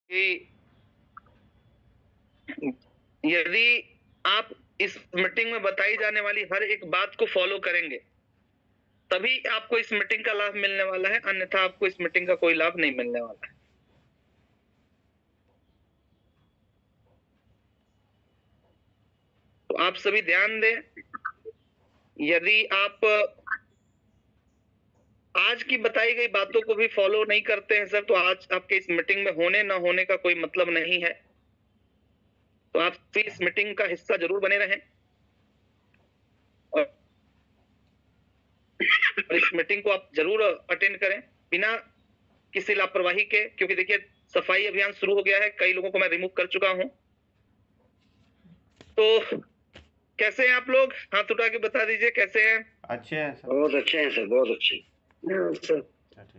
कि यदि आप इस मीटिंग में बताई जाने वाली हर एक बात को फॉलो करेंगे तभी आपको इस मीटिंग का लाभ मिलने वाला है, अन्यथा आपको इस मीटिंग का कोई लाभ नहीं मिलने वाला है। तो आप सभी ध्यान दें, यदि आप आज की बताई गई बातों को भी फॉलो नहीं करते हैं सर, तो आज आपके इस मीटिंग में होने ना होने का कोई मतलब नहीं है। तो आप भी इस मीटिंग का हिस्सा जरूर बने रहें और इस मीटिंग को आप जरूर अटेंड करें बिना किसी लापरवाही के, क्योंकि देखिए सफाई अभियान शुरू हो गया है, कई लोगों को मैं रिमूव कर चुका हूं। तो कैसे हैं आप लोग? हाथ उठा के बता दीजिए कैसे हैं। अच्छे हैं सर। बहुत अच्छे हैं सर, बहुत अच्छे।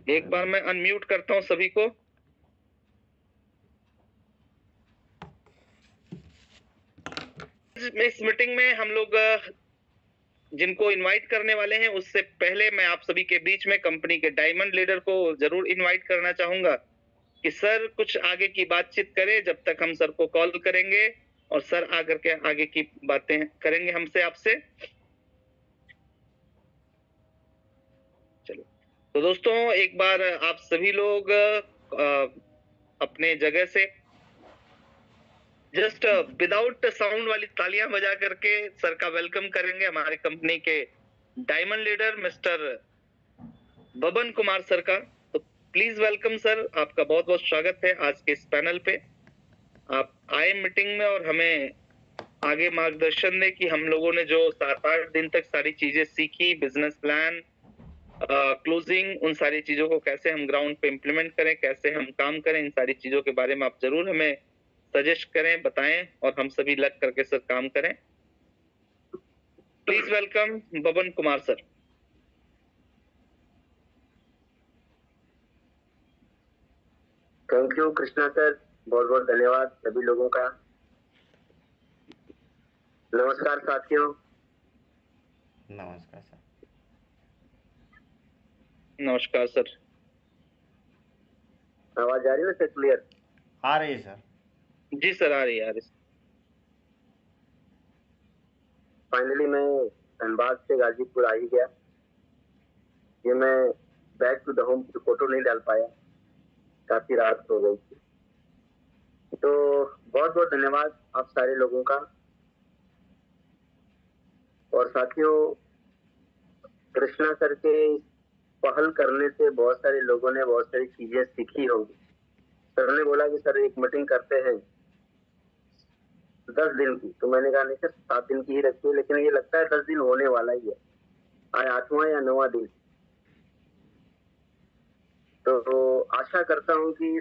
एक बार मैं अनम्यूट करता हूं सभी को। इस मीटिंग में हम लोग जिनको इनवाइट करने वाले हैं, उससे पहले मैं आप सभी के बीच में कंपनी के डायमंड लीडर को जरूर इनवाइट करना चाहूंगा कि सर कुछ आगे की बातचीत करें, जब तक हम सर को कॉल करेंगे और सर आकर के आगे की बातें करेंगे हमसे, आपसे। चलो, तो दोस्तों एक बार आप सभी लोग अपने जगह से जस्ट विदाउट साउंड वाली तालियां बजा करके सर का वेलकम करेंगे, हमारे कंपनी के diamond leader mister Baban Kumar sir का। तो प्लीज वेलकम सर, आपका बहुत बहुत स्वागत है आज के इस पैनल पे। आप आए मीटिंग में और हमें आगे मार्गदर्शन दें कि हम लोगों ने जो 7-8 दिन तक सारी चीजें सीखी, बिजनेस प्लान, क्लोजिंग, उन सारी चीजों को कैसे हम ग्राउंड पे इम्प्लीमेंट करें, कैसे हम काम करें, इन सारी चीजों के बारे में आप जरूर हमें सजेस्ट करें, बताएं और हम सभी लग करके सर काम करें। Please welcome Baban Kumar sir. Thank you Krishna sir, बहुत बहुत धन्यवाद सभी लोगों का। नमस्कार साथियों। नमस्कार सर। नमस्कार सर। आवाज आ रही है सर? क्लियर आ रही है सर। जी सर, आ रही है। फाइनली मैं धनबाद से गाजीपुर आ ही गया। ये मैं बैक टू द होम की फोटो नहीं डाल पाया, काफी रात हो गई थी। तो बहुत बहुत धन्यवाद आप सारे लोगों का। और साथियों, कृष्णा सर के पहल करने से बहुत सारे लोगों ने बहुत सारी चीजें सीखी होंगी। सर ने बोला कि सर एक मीटिंग करते हैं 10 दिन की, तो मैंने कहा नहीं सर 7 दिन की ही रखिए, लेकिन ये लगता है 10 दिन होने वाला ही है, आज 8वां या 9वां दिन। तो आशा करता हूँ कि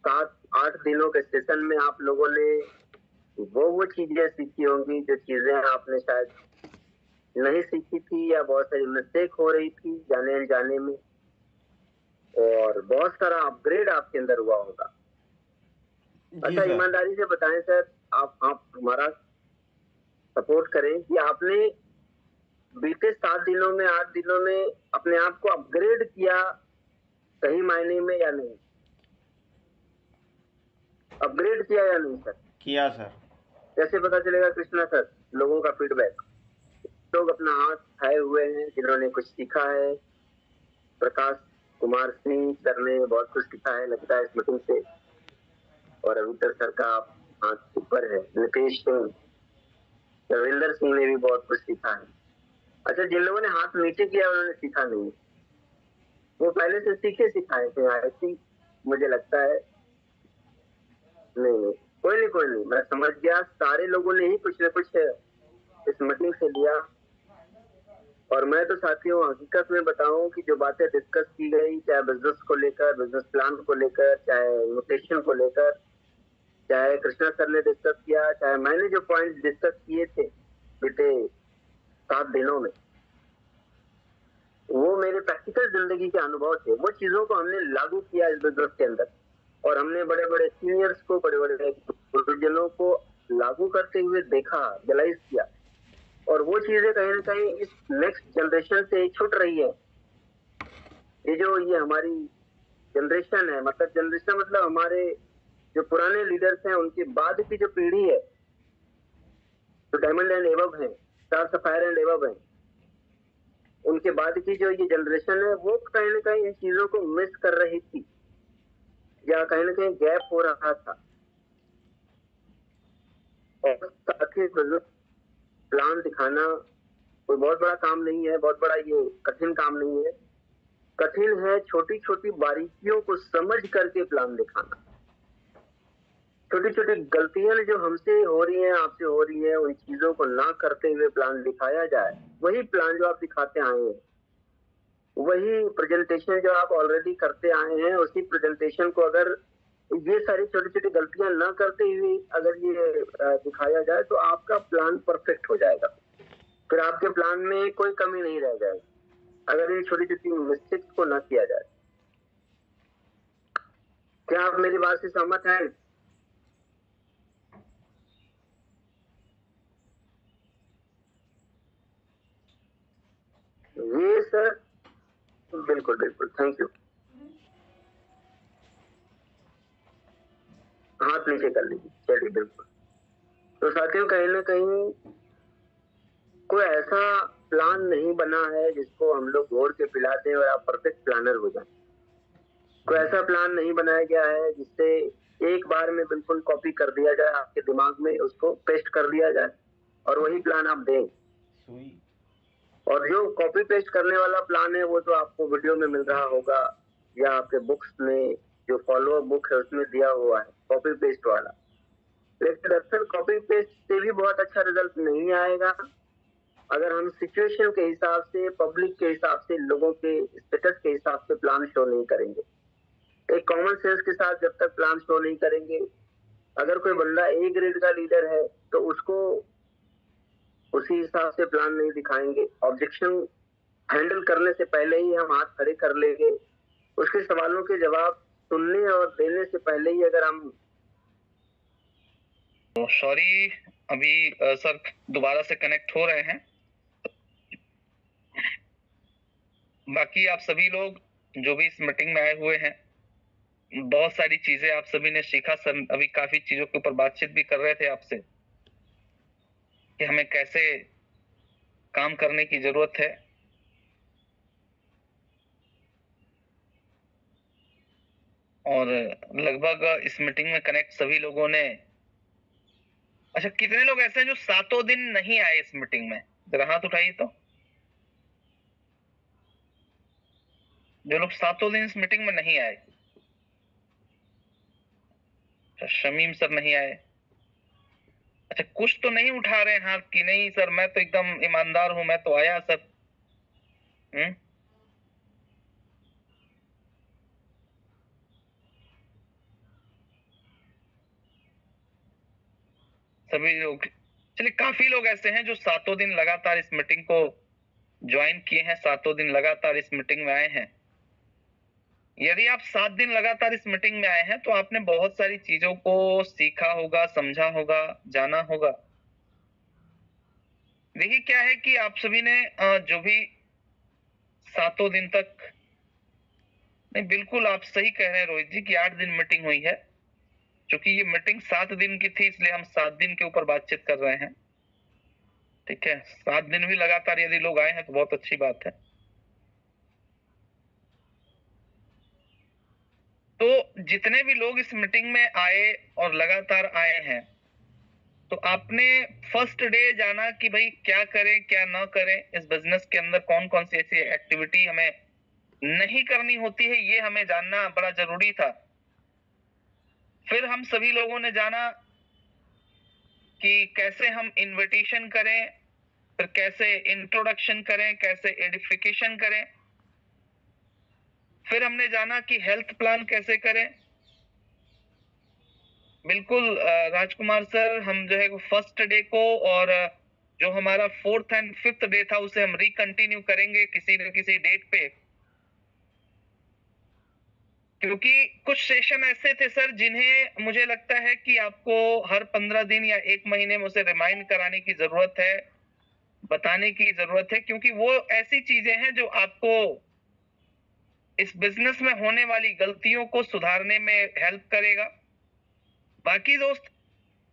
7-8 दिनों के सेशन में आप लोगों ने वो चीजें सीखी होंगी जो चीजें आपने शायद नहीं सीखी थी, या बहुत सारी मिस्टेक हो रही थी जाने अनजाने में, और बहुत सारा अपग्रेड आपके अंदर हुआ होगा। अच्छा, ईमानदारी से बताएं सर, आप हमारा सपोर्ट करें कि आपने बीते 7 दिनों में 8 दिनों में अपने आप को अपग्रेड किया सही मायने में या नहीं? अपग्रेड किया या नहीं सर? किया सर। कैसे पता चलेगा कृष्णा सर? लोगों का फीडबैक। लोग अपना हाथ उठाए हुए हैं जिन्होंने कुछ सीखा है। प्रकाश कुमार सिंह सर ने बहुत कुछ सीखा है लगता है इस मीटिंग से, और रविंदर सर का हाथ ऊपर है। नितेश सिंह, रविंदर सिंह ने भी बहुत कुछ सीखा है। अच्छा, जिन लोगों ने हाथ नीचे किया उन्होंने सीखा नहीं, वो पहले से सीखे सिखाए थे ऐसी मुझे लगता है। नहीं, कोई नहीं, मैं समझ गया। सारे लोगों ने ही कुछ न कुछ इस मीटिंग से लिया। और मैं तो साथियों हकीकत में बताऊं कि जो बातें डिस्कस की गई, चाहे बिजनेस को लेकर, बिजनेस प्लान को लेकर, चाहे इन्विटेशन को लेकर, चाहे कृष्णा सर ने डिस्कस किया, चाहे मैंने जो पॉइंट डिस्कस किए थे बीते 7 दिनों में, वो मेरे प्रैक्टिकल जिंदगी के अनुभव थे। वो चीजों को हमने लागू किया इस बिजनेस के अंदर, और हमने बड़े बड़े सीनियर्स को, बड़े बड़े गुरुजनों को लागू करते हुए देखा, रियलाइज किया। और वो चीजें कहीं ना कहीं इस नेक्स्ट जनरेशन से छूट रही है। ये हमारी जनरेशन है, मतलब जनरेशन मतलब हमारे जो पुराने लीडर्स हैं उनके बाद की जो पीढ़ी है, जो डायमंड एंड एबव है, स्टार सफायर एंड एबव है, उनके बाद की जो ये जनरेशन है वो कहीं ना कहीं इन चीजों को मिस कर रही थी या कहीं ना कहीं गैप हो रहा था। और ताकि प्लान दिखाना कोई बहुत बड़ा काम नहीं है, बहुत बड़ा ये कठिन काम नहीं है। कठिन है छोटी छोटी बारीकियों को समझ करके प्लान दिखाना। छोटी छोटी गलतियां जो हमसे हो रही हैं, आपसे हो रही हैं, उन चीजों को ना करते हुए प्लान दिखाया जाए। वही प्लान जो आप दिखाते आए हैं, वही प्रेजेंटेशन जो आप ऑलरेडी करते आए हैं, उसी प्रेजेंटेशन को अगर ये सारी छोटी छोटी गलतियां ना करते हुए अगर ये दिखाया जाए तो आपका प्लान परफेक्ट हो जाएगा। फिर आपके प्लान में कोई कमी नहीं रह जाएगी अगर इन छोटी छोटी मिस्टेक्स को ना किया जाए। क्या आप मेरी बात से सहमत हैं? ये सर बिल्कुल बिल्कुल, थैंक यू। हाथ नीचे कर लीजिए, चलिए बिल्कुल। तो साथियों कहीं ना कहीं कोई ऐसा प्लान नहीं बना है जिसको हम लोग घोर के पिला दें और आप परफेक्ट प्लानर हो जाएं। कोई ऐसा प्लान नहीं बनाया गया है जिससे एक बार में बिल्कुल कॉपी कर दिया जाए, आपके दिमाग में उसको पेस्ट कर दिया जाए और वही प्लान आप दें। और जो कॉपी पेस्ट करने वाला प्लान है वो तो आपको वीडियो में मिल रहा होगा या आपके बुक्स में जो फॉलो बुक है उसमें दिया हुआ है कॉपी पेस्ट वाला। लेकिन दरअसल कॉपी पेस्ट से भी बहुत अच्छा रिजल्ट नहीं आएगा अगर हम सिचुएशन के हिसाब से, पब्लिक के हिसाब से, लोगों के स्टेटस के हिसाब से प्लान शो नहीं करेंगे। एक कॉमन सेंस के साथ जब तक प्लान शो नहीं करेंगे, अगर कोई बंदा ए ग्रेड का लीडर है तो उसको उसी हिसाब से प्लान नहीं दिखाएंगे। ऑब्जेक्शन हैंडल करने से पहले ही हम हाथ खड़े कर लेंगे। उसके सवालों के जवाब सुनने और देने से पहले ही अगर हम सॉरी अभी सर दोबारा से कनेक्ट हो रहे हैं। बाकी आप सभी लोग जो भी इस मीटिंग में आए हुए हैं, बहुत सारी चीजें आप सभी ने सीखा। सर अभी काफी चीजों के ऊपर बातचीत भी कर रहे थे आपसे कि हमें कैसे काम करने की जरूरत है। और लगभग इस मीटिंग में कनेक्ट सभी लोगों ने, अच्छा कितने लोग ऐसे हैं जो 7 दिन नहीं आए इस मीटिंग में? जरा हाथ उठाइए तो। जो लोग 7 दिन इस मीटिंग में नहीं आए। अच्छा शमीम सर नहीं आए। अच्छा कुछ तो नहीं उठा रहे हाथ कि नहीं सर मैं तो एकदम ईमानदार हूं, मैं तो आया सर। सभी लोग, चलिए काफी लोग ऐसे हैं जो 7 दिन लगातार इस मीटिंग को ज्वाइन किए हैं, 7 दिन लगातार इस मीटिंग में आए हैं। यदि आप 7 दिन लगातार इस मीटिंग में आए हैं तो आपने बहुत सारी चीजों को सीखा होगा, समझा होगा, जाना होगा। देखिए क्या है कि आप सभी ने जो भी 7 दिन तक, नहीं बिल्कुल आप सही कह रहे हैं रोहित जी कि 8 दिन मीटिंग हुई है। क्योंकि ये मीटिंग 7 दिन की थी इसलिए हम 7 दिन के ऊपर बातचीत कर रहे हैं। ठीक है, 7 दिन भी लगातार यदि लोग आए हैं तो बहुत अच्छी बात है। तो जितने भी लोग इस मीटिंग में आए और लगातार आए हैं, तो आपने फर्स्ट डे जाना कि भाई क्या करें क्या ना करें, इस बिजनेस के अंदर कौन कौन सी ऐसी एक्टिविटी हमें नहीं करनी होती है, ये हमें जानना बड़ा जरूरी था। फिर हम सभी लोगों ने जाना कि कैसे हम इनविटेशन करें, फिर कैसे इंट्रोडक्शन करें, कैसे एडिफिकेशन करें। फिर हमने जाना कि हेल्थ प्लान कैसे करें। बिल्कुल राजकुमार सर, हम जो है वो फर्स्ट डे को और जो हमारा 4th एंड 5th डे था उसे हम रिकंटिन्यू करेंगे किसी न किसी डेट पे, क्योंकि कुछ सेशन ऐसे थे सर जिन्हें मुझे लगता है कि आपको हर 15 दिन या 1 महीने में उसे रिमाइंड कराने की जरूरत है, बताने की जरूरत है, क्योंकि वो ऐसी चीजें हैं जो आपको इस बिजनेस में होने वाली गलतियों को सुधारने में हेल्प करेगा। बाकी दोस्त,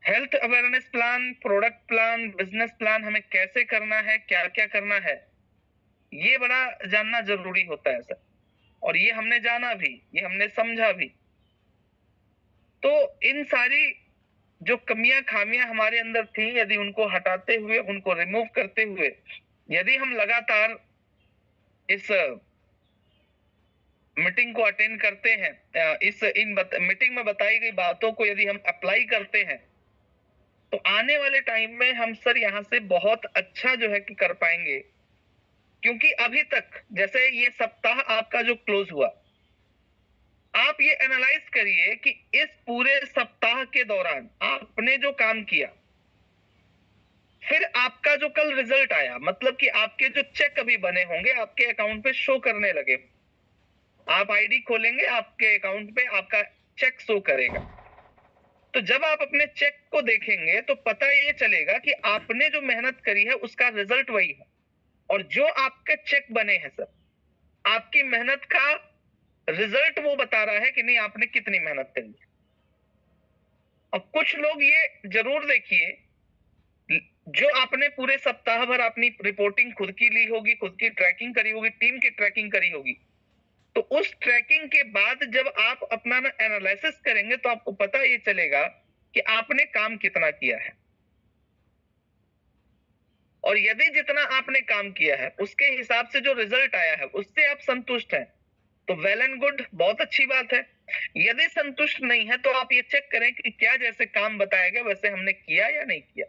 health awareness plan, product plan, business plan हमें कैसे करना है, क्या क्या करना है, ये बड़ा जानना जरूरी होता है सर। और ये हमने जाना भी, ये हमने समझा भी। तो इन सारी जो कमियां खामियां हमारे अंदर थी, यदि उनको हटाते हुए, उनको रिमूव करते हुए, यदि हम लगातार इस मीटिंग को अटेंड करते हैं, मीटिंग में बताई गई बातों को यदि हम अप्लाई करते हैं, तो आने वाले टाइम में हम सर यहाँ से बहुत अच्छा जो है कि कर पाएंगे। क्योंकि अभी तक जैसे ये सप्ताह आपका जो क्लोज हुआ, आप ये एनालाइज करिए कि इस पूरे सप्ताह के दौरान आपने जो काम किया, फिर आपका जो कल रिजल्ट आया, मतलब कि आपके जो चेक अभी बने होंगे आपके अकाउंट पे शो करने लगे, आप आईडी खोलेंगे, आपके अकाउंट पे आपका चेक शो करेगा। तो जब आप अपने चेक को देखेंगे तो पता ये चलेगा कि आपने जो मेहनत करी है उसका रिजल्ट वही है। और जो आपके चेक बने हैं सर, आपकी मेहनत का रिजल्ट वो बता रहा है कि नहीं आपने कितनी मेहनत करी है। अब कुछ लोग ये जरूर देखिए, जो आपने पूरे सप्ताह भर अपनी रिपोर्टिंग खुद की ली होगी, खुद की ट्रैकिंग करी होगी, टीम की ट्रैकिंग करी होगी, तो उस ट्रैकिंग के बाद जब आप अपना एनालिसिस करेंगे तो आपको पता ये चलेगा कि आपने काम कितना किया है। और यदि जितना आपने काम किया है उसके हिसाब से जो रिजल्ट आया है उससे आप संतुष्ट हैं, तो वेल एंड गुड, बहुत अच्छी बात है। यदि संतुष्ट नहीं है तो आप ये चेक करें कि क्या जैसे काम बताया गया वैसे हमने किया या नहीं किया।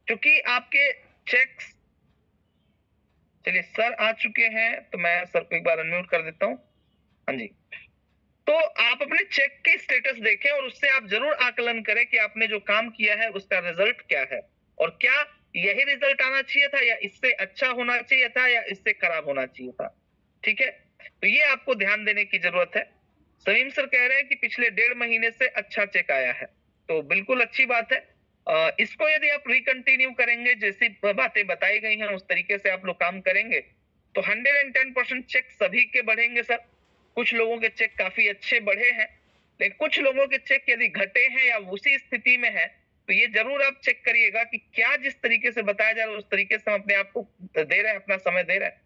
क्योंकि आपके चेक्स, चलिए सर आ चुके हैं तो मैं सर को एक बार अनम्यूट कर देता हूं। हाँ जी, तो आप अपने चेक के स्टेटस देखें और उससे आप जरूर आकलन करें कि आपने जो काम किया है उसका रिजल्ट क्या है, और क्या यही रिजल्ट आना चाहिए था या इससे अच्छा होना चाहिए था या इससे खराब होना चाहिए था। ठीक है, तो ये आपको ध्यान देने की जरूरत है। सलीम सर कह रहे हैं कि पिछले 1.5 महीने से अच्छा चेक आया है, तो बिल्कुल अच्छी बात है। इसको यदि आप रिकंटिन्यू करेंगे, जैसी बातें बताई गई हैं उस तरीके से आप लोग काम करेंगे, तो 110% चेक सभी के बढ़ेंगे सर। कुछ लोगों के चेक काफी अच्छे बढ़े हैं, लेकिन कुछ लोगों के चेक यदि घटे हैं या उसी स्थिति में है, तो ये जरूर आप चेक करिएगा कि क्या जिस तरीके से बताया जा रहा है उस तरीके से हम अपने आप को दे रहे हैं, अपना समय दे रहे हैं।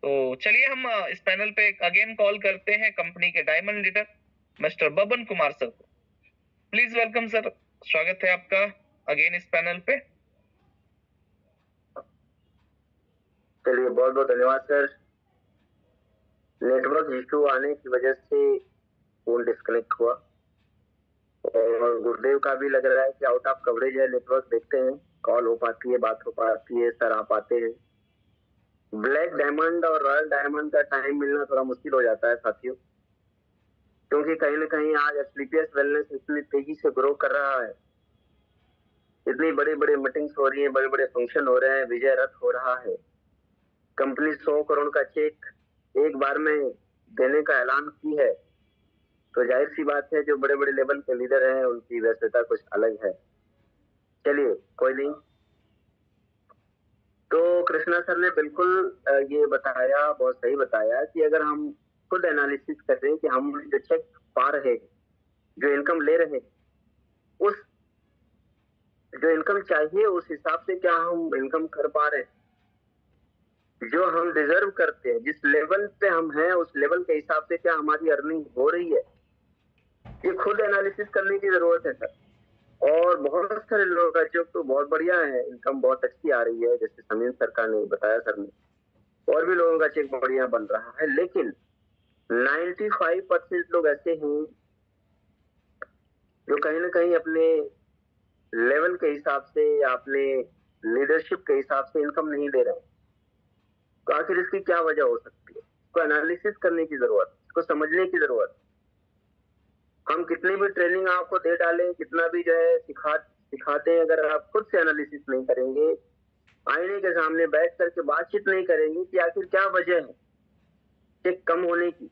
तो चलिए हम इस पैनल पे अगेन कॉल करते हैं कंपनी के diamond leader mister Baban Kumar sir को। प्लीज वेलकम सर, स्वागत है आपका अगेन इस पैनल पे। चलिए, बहुत बहुत धन्यवाद सर। नेटवर्क इशू आने की वजह से फोन डिस्कनेक्ट हुआ और गुरुदेव का भी लग रहा है कि आउट ऑफ कवरेज है नेटवर्क। देखते हैं कॉल हो पाती है, बात हो पाती है, सर आ पाते हैं। ब्लैक डायमंड और रॉयल डायमंड का टाइम मिलना थोड़ा मुश्किल हो जाता है साथियों, क्योंकि कहीं ना कहीं आज एसपीपीएस वेलनेस इतनी तेजी से ग्रो कर रहा है, इतनी बड़ी बड़ी मीटिंग्स हो रही है, बड़े बड़े फंक्शन हो रहे हैं, विजय रथ हो रहा है। कंपनी 100 करोड़ का चेक एक बार में देने का ऐलान की है, तो जाहिर सी बात है जो बड़े बड़े लेवल के लीडर हैं उनकी व्यस्तता कुछ अलग है। चलिए कोई नहीं। तो कृष्णा सर ने बिल्कुल ये बताया, बहुत सही बताया कि अगर हम खुद एनालिसिस करें कि हम जो चेक पा रहे हैं, जो इनकम ले रहे हैं, उस जो इनकम चाहिए उस हिसाब से क्या हम इनकम कर पा रहे हैं, जो हम डिजर्व करते हैं, जिस लेवल पे हम हैं उस लेवल के हिसाब से क्या हमारी अर्निंग हो रही है, ये खुद एनालिसिस करने की जरूरत है सर। और बहुत सारे लोगों का जो तो बहुत बढ़िया है, इनकम बहुत अच्छी आ रही है, जैसे समीर सरकार ने बताया सर ने, और भी लोगों का चेक बढ़िया बन रहा है। लेकिन 95% लोग ऐसे हैं जो कहीं ना कहीं अपने लेवल के हिसाब से या अपने लीडरशिप के हिसाब से इनकम नहीं ले रहे हैं। तो आखिर इसकी क्या वजह हो सकती है, इसको एनालिसिस करने की जरूरत, इसको समझने की जरूरत। हम कितनी भी ट्रेनिंग आपको दे डालें, कितना भी जो है सिखाते हैं, अगर आप खुद से एनालिसिस नहीं करेंगे, आईने के सामने बैठ करके बातचीत नहीं करेंगे कि आखिर क्या वजह है चेक कम होने की।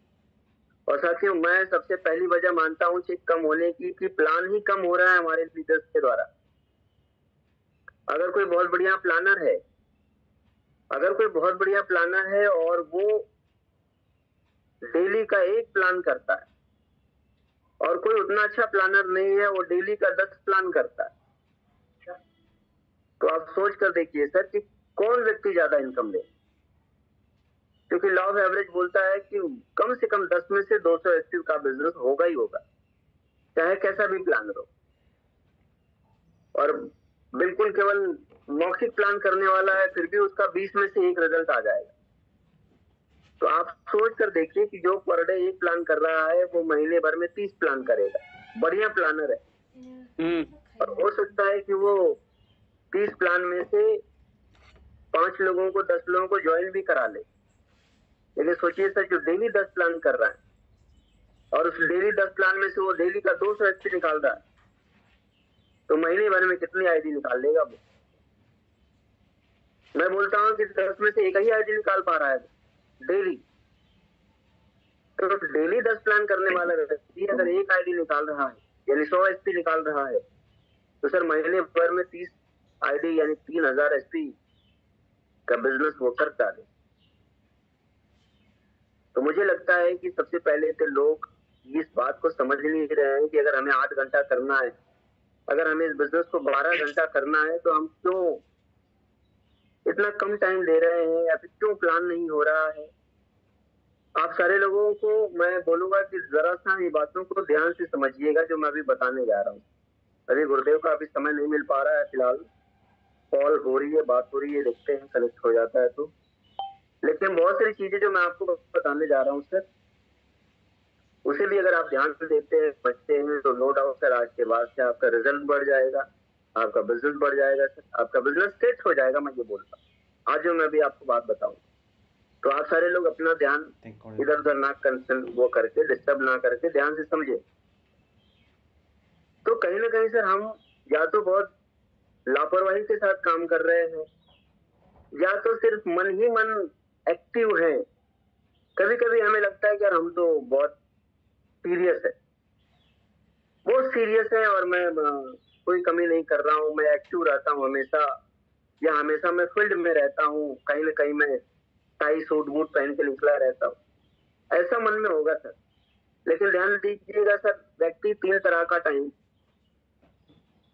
और साथियों, मैं सबसे पहली वजह मानता हूं चेक कम होने की कि प्लान ही कम हो रहा है हमारे लीडर्स के द्वारा। अगर कोई बहुत बढ़िया प्लानर है, अगर कोई बहुत बढ़िया प्लानर है और वो डेली का एक प्लान करता है और कोई उतना अच्छा प्लानर नहीं है, वो डेली का 10 प्लान करता है। तो आप सोच कर देखिए सर कि कौन व्यक्ति ज्यादा इनकम दे, क्योंकि लॉ ऑफ एवरेज बोलता है कि कम से कम 10 में से 280 का बिजनेस होगा ही होगा, चाहे कैसा भी प्लानर हो। और बिल्कुल केवल मौखिक प्लान करने वाला है, फिर भी उसका 20 में से 1 रिजल्ट आ जाएगा। तो आप सोच कर देखिए कि जो पर डे 1 प्लान कर रहा है वो महीने भर में 30 प्लान करेगा, बढ़िया प्लानर है। और हो सकता है कि वो 30 प्लान में से 5 लोगों को 10 लोगों को ज्वाइन भी करा ले। लेकिन सोचिए सर, जो डेली 10 प्लान कर रहा है और उस डेली 10 प्लान में से वो डेली का 200 एसपी निकाल रहा है, तो महीने भर में कितनी आईडी निकाल लेगा वो? मैं बोलता हूँ कि 10 में से 1 ही आईडी निकाल पा रहा है डेली। तो डेली 10 प्लान करने वाला व्यक्ति अगर 1 आईडी निकाल रहा है, यानी 100 एसपी निकाल रहा है, तो सर महीने भर में 30 आईडी यानी 3000 एसपी का बिजनेस वो करता है। तो मुझे लगता है कि सबसे पहले तो लोग इस बात को समझ नहीं रहे हैं कि अगर हमें 8 घंटा करना है, अगर हमें इस बिजनेस को 12 घंटा करना है, तो हम क्यों इतना कम टाइम दे रहे हैं, या फिर क्यों प्लान नहीं हो रहा है? आप सारे लोगों को मैं बोलूंगा कि जरा सा ये बातों को ध्यान से समझिएगा जो मैं अभी बताने जा रहा हूँ। अभी गुरुदेव का अभी समय नहीं मिल पा रहा है फिलहाल, कॉल हो रही है, बात हो रही है, देखते हैं कनेक्ट हो जाता है तो। लेकिन बहुत सारी चीजें जो मैं आपको बताने जा रहा हूँ सर, उसे भी अगर आप ध्यान से देखते हैं, समझते हैं, तो नो डाउट सर आज के बाद से आपका रिजल्ट बढ़ जाएगा, आपका बिजनेस बढ़ जाएगा सर, आपका बिजनेस सेट हो जाएगा। मैं ये बोलता हूँ आज जो मैं अभी आपको बात बताऊँ, तो आप सारे लोग अपना ध्यान इधर उधर ना कंसर्न वो करके, डिस्टर्ब ना करके ध्यान से समझे। तो कहीं ना कहीं सर हम या तो बहुत लापरवाही के साथ काम कर रहे हैं, या तो सिर्फ मन ही मन एक्टिव है। कभी कभी हमें लगता है कि यार हम तो बहुत सीरियस है, बहुत सीरियस है, और मैं कोई कमी नहीं कर रहा हूँ, मैं एक्टिव रहता हूँ हमेशा, या हमेशा मैं फील्ड में रहता हूँ, कहीं ना कहीं मैं टाई सूट बूट पहन के निकला रहता हूँ, ऐसा मन में होगा सर। लेकिन ध्यान दीजिएगा सर, व्यक्ति 3 तरह का टाइम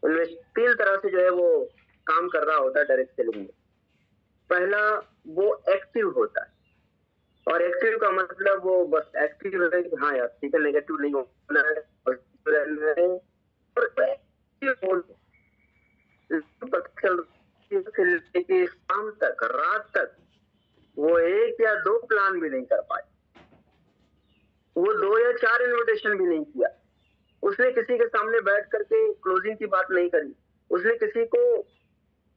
3 तरह से जो है वो काम कर रहा होता है डायरेक्ट सेलिंग में। पहला वो एक्टिव होता है, और एक्टिव का मतलब वो बस एक्टिव है कि हाँ यार ठीक है, नेगेटिव नहीं होना है, और शाम तक, रात तक वो 1 या 2 प्लान भी नहीं कर पाए, वो 2 या 4 इन्विटेशन भी नहीं किया, उसने किसी के सामने बैठ करके क्लोजिंग की बात नहीं करी, उसने किसी को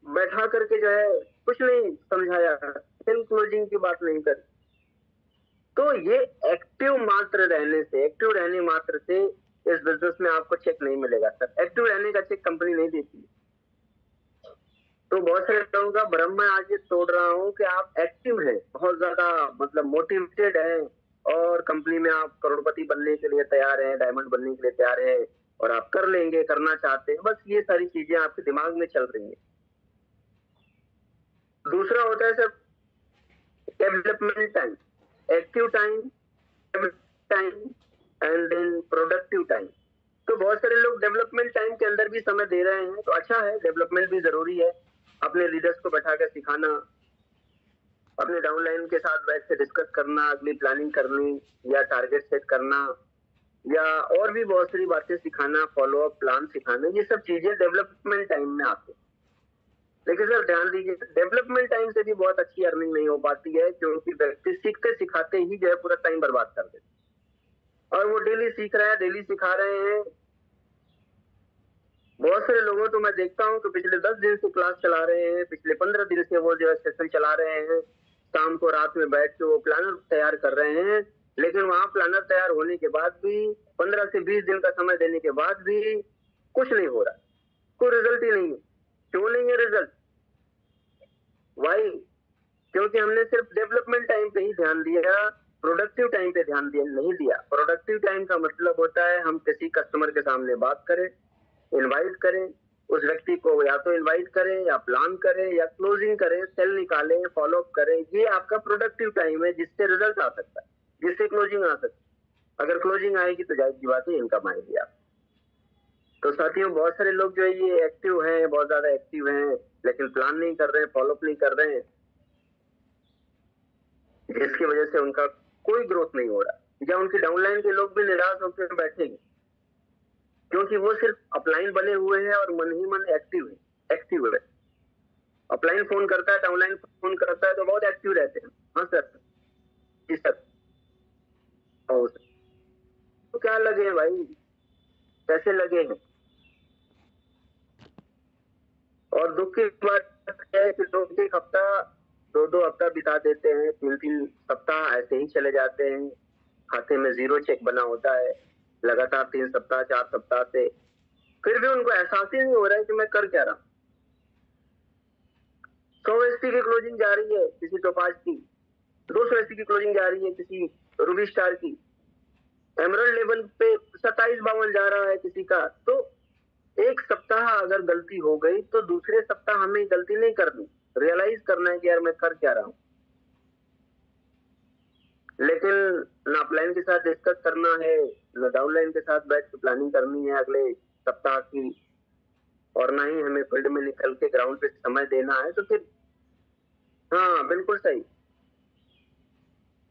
बैठा करके जो है कुछ नहीं समझाया, क्लोजिंग की बात नहीं करी। तो ये एक्टिव मात्र रहने से, एक्टिव रहने मात्र से इस बिजनेस में आपको चेक नहीं मिलेगा सर। एक्टिव रहने का चेक कंपनी नहीं देती। तो बहुत सारे लोगों का भ्रम मैं आज ये तोड़ रहा हूँ कि आप एक्टिव हैं, बहुत ज्यादा मतलब मोटिवेटेड हैं, और कंपनी में आप करोड़पति बनने के लिए तैयार हैं, डायमंड बनने के लिए तैयार हैं, और आप कर लेंगे, करना चाहते हैं, बस ये सारी चीजें आपके दिमाग में चल रही हैं। दूसरा होता है sir development time, active time and then productive time. तो बहुत सारे लोग डेवलपमेंट टाइम के अंदर भी समय दे रहे हैं, तो अच्छा है, डेवलपमेंट भी जरूरी है, अपने लीडर्स को बैठा कर सिखाना, अपने डाउनलाइन के साथ बैठ के डिस्कस करना, अगली प्लानिंग करनी, या टारगेट सेट करना, या और भी बहुत सारी बातें सिखाना, फॉलो अप प्लान सिखाना, ये सब चीजें डेवलपमेंट टाइम में आती है। लेकिन सर ध्यान दीजिए, डेवलपमेंट टाइम से भी बहुत अच्छी अर्निंग नहीं हो पाती है, क्योंकि व्यक्ति सीखते सिखाते ही जो है पूरा टाइम बर्बाद कर देते, और वो डेली सीख रहा है, डेली सिखा रहे हैं। बहुत सारे लोगों तो मैं देखता हूँ कि पिछले 10 दिन से क्लास चला रहे हैं, पिछले 15 दिन से वो जो है सेशन चला रहे हैं, शाम को रात में बैठ के वो प्लानर तैयार कर रहे हैं, लेकिन वहां प्लानर तैयार होने के बाद भी 15 से 20 दिन का समय देने के बाद भी कुछ नहीं हो रहा, कोई रिजल्ट ही नहीं है। क्यों नहीं है रिजल्ट? वाई? क्योंकि हमने सिर्फ डेवलपमेंट टाइम पे ही ध्यान दिया, प्रोडक्टिव टाइम पे ध्यान नहीं दिया। प्रोडक्टिव टाइम का मतलब होता है हम किसी कस्टमर के सामने बात करें, इनवाइट करें, उस व्यक्ति को या तो इनवाइट करें, या प्लान करें, या क्लोजिंग करें, सेल निकालें, फॉलो अप करें। ये आपका प्रोडक्टिव टाइम है, जिससे रिजल्ट आ सकता है, जिससे क्लोजिंग आ सकती है। अगर क्लोजिंग आएगी तो जाहिर सी बात है इनकम आएगी आप। तो साथियों बहुत सारे लोग जो है ये एक्टिव हैं, बहुत ज्यादा एक्टिव हैं, लेकिन प्लान नहीं कर रहे हैं, फॉलोअप नहीं कर रहे हैं, जिसकी वजह से उनका कोई ग्रोथ नहीं हो रहा। या उनकी डाउनलाइन के लोग भी निराश होकर बैठेंगे, क्योंकि वो सिर्फ अपलाइन बने हुए हैं और मन ही मन एक्टिव है। अपलाइन फोन करता है, डाउनलाइन फोन करता है तो बहुत एक्टिव रहते हैं। हाँ सर, जी सर, तो क्या लगे हैं भाई, कैसे लगे हैं। और दुख की बात है कि लोग एक हफ्ता, दो हफ्ता बिता देते हैं, 3 सप्ताह ऐसे ही चले जाते हैं, खाते में जीरो चेक बना होता है लगातार 3 सप्ताह 4 सप्ताह से, फिर भी उनको एहसास ही नहीं हो रहा है कि मैं कर क्या रहा हूं। 100 एसटी की क्लोजिंग जा रही है किसी टोपाज की, 200 एसटी की क्लोजिंग जा रही है किसी रूबी स्टार की, एमरल्ड लेवल पे 27-52 जा रहा है किसी का। तो एक सप्ताह अगर गलती हो गई तो दूसरे सप्ताह हमें गलती नहीं करनी, रियलाइज करना है कि यार मैं कर क्या रहा हूं। लेकिन ना अपलाइन के साथ डिस्कस करना है, ना डाउनलाइन के साथ बैठ के प्लानिंग करनी है अगले सप्ताह की, और ना ही हमें फील्ड में निकल के ग्राउंड पे समय देना है। तो फिर हाँ बिल्कुल सही,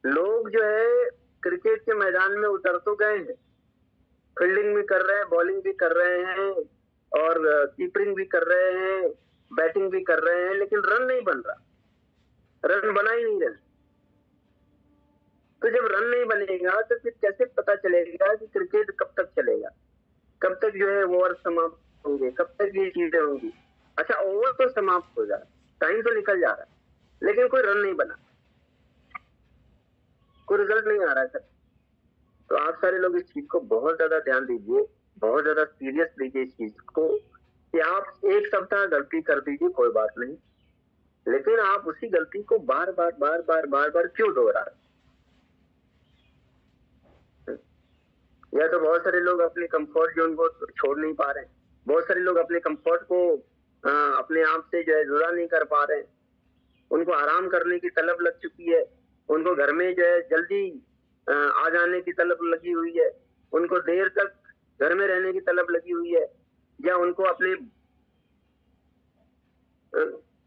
लोग जो है क्रिकेट के मैदान में उतर तो गए हैं, फील्डिंग भी कर रहे हैं, बॉलिंग भी कर रहे हैं, और कीपरिंग भी कर रहे हैं, बैटिंग भी कर रहे हैं, लेकिन रन नहीं बन रहा, रन बना ही नहीं रहा। तो जब रन नहीं बनेगा तो फिर कैसे पता चलेगा कि क्रिकेट कब तक चलेगा, कब तक जो है ओवर समाप्त होंगे, कब तक ये चीजें होंगी। अच्छा ओवर तो समाप्त हो जा रहा, टाइम तो निकल जा रहा है, लेकिन कोई रन नहीं बना, कोई रिजल्ट नहीं आ रहा है सर। तो आप सारे लोग इस चीज को बहुत ज्यादा ध्यान दीजिए, बहुत ज्यादा सीरियस लीजिए इस चीज को, कि आप एक सप्ताह गलती कर दीजिए कोई बात नहीं, लेकिन आप उसी गलती को बार बार क्यों दोहरा रहे। या तो बहुत सारे लोग अपने कंफर्ट जोन को छोड़ नहीं पा रहे हैं, बहुत सारे लोग अपने कंफर्ट को अपने आप से जो है जुड़ा नहीं कर पा रहे हैं, उनको आराम करने की तलब लग चुकी है, उनको घर में जो है जल्दी आ जाने की तलब लगी हुई है, उनको देर तक घर में रहने की तलब लगी हुई है, या उनको अपने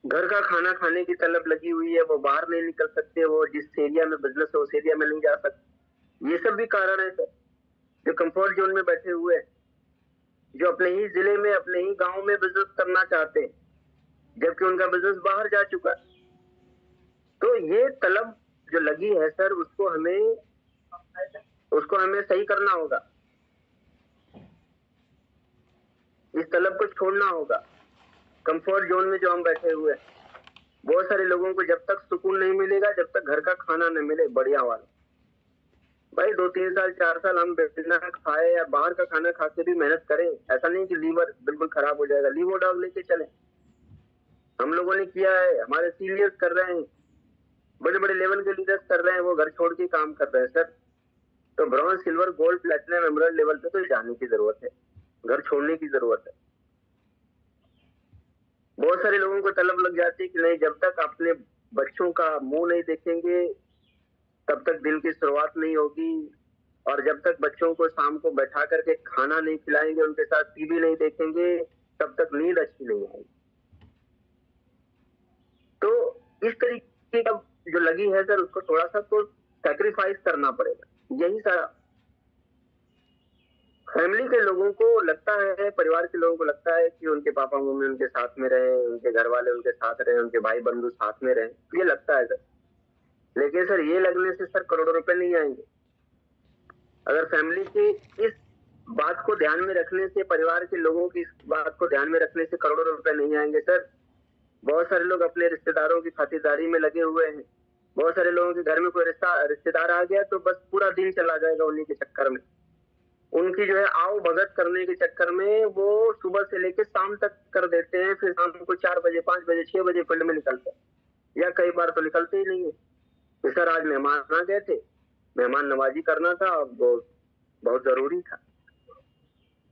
घर का खाना खाने की तलब लगी हुई है, वो बाहर नहीं निकल सकते, वो जिस एरिया में बिजनेस है उस एरिया में नहीं जा सकते। ये सब भी कारण है सर, जो कंफर्ट जोन में बैठे हुए हैं, जो अपने ही जिले में अपने ही गांव में बिजनेस करना चाहते हैं, जबकि उनका बिजनेस बाहर जा चुका है। तो ये तलब जो लगी है सर, उसको हमें सही करना होगा, इस तलब को छोड़ना होगा। कंफर्ट जोन में जो हम बैठे हुए हैं, बहुत सारे लोगों को जब तक सुकून नहीं मिलेगा, जब तक घर का खाना न मिले बढ़िया वाला, भाई 2-3 साल 4 साल हम बिना खाए या बाहर का खाना खा के भी मेहनत करें, ऐसा नहीं कि लीवर बिल्कुल खराब हो जाएगा, लीवर डॉग लेके चले। हम लोगों ने किया है, हमारे सीनियर्स कर रहे हैं, बड़े बड़े लेवल के लीडर्स कर रहे हैं, वो घर छोड़ के काम कर रहे हैं सर। तो bronze silver gold platinum emerald level पे तो जाने की जरूरत है, घर छोड़ने की जरूरत है। बहुत सारे लोगों को तलब लग जाती है कि नहीं, जब तक अपने बच्चों का मुंह नहीं देखेंगे तब तक दिन की शुरुआत नहीं होगी, और जब तक बच्चों को शाम को बैठा करके खाना नहीं खिलाएंगे, उनके साथ टीवी नहीं देखेंगे, तब तक नींद अच्छी नहीं आएगी। तो इस तरीके का जो लगी है सर, उसको थोड़ा सा तो सैक्रिफाइस करना पड़ेगा, यही सारा। फैमिली के लोगों को लगता है, परिवार के लोगों को लगता है कि उनके पापा मम्मी उनके साथ में रहे, उनके घर वाले उनके साथ रहे, उनके भाई बंधु साथ में रहे, ये लगता है सर। लेकिन सर ये लगने से सर करोड़ों रुपए नहीं आएंगे। अगर फैमिली की इस बात को ध्यान में रखने से, परिवार के लोगों की इस बात को ध्यान में रखने से करोड़ों रुपए नहीं आएंगे सर। बहुत सारे लोग अपने रिश्तेदारों की खातिरदारी में लगे हुए हैं, बहुत सारे लोगों के घर में कोई रिश्तेदार आ गया तो बस पूरा दिन चला जाएगा उन्हीं के चक्कर में, उनकी जो है आओ भगत करने के चक्कर में वो सुबह से लेकर शाम तक कर देते हैं, फिर शाम को 4 बजे 5 बजे 6 बजे फील्ड में निकलते हैं, या कई बार तो निकलते ही नहीं है कि सर आज मेहमान आ गए थे, मेहमान नवाजी करना था, वो बहुत जरूरी था।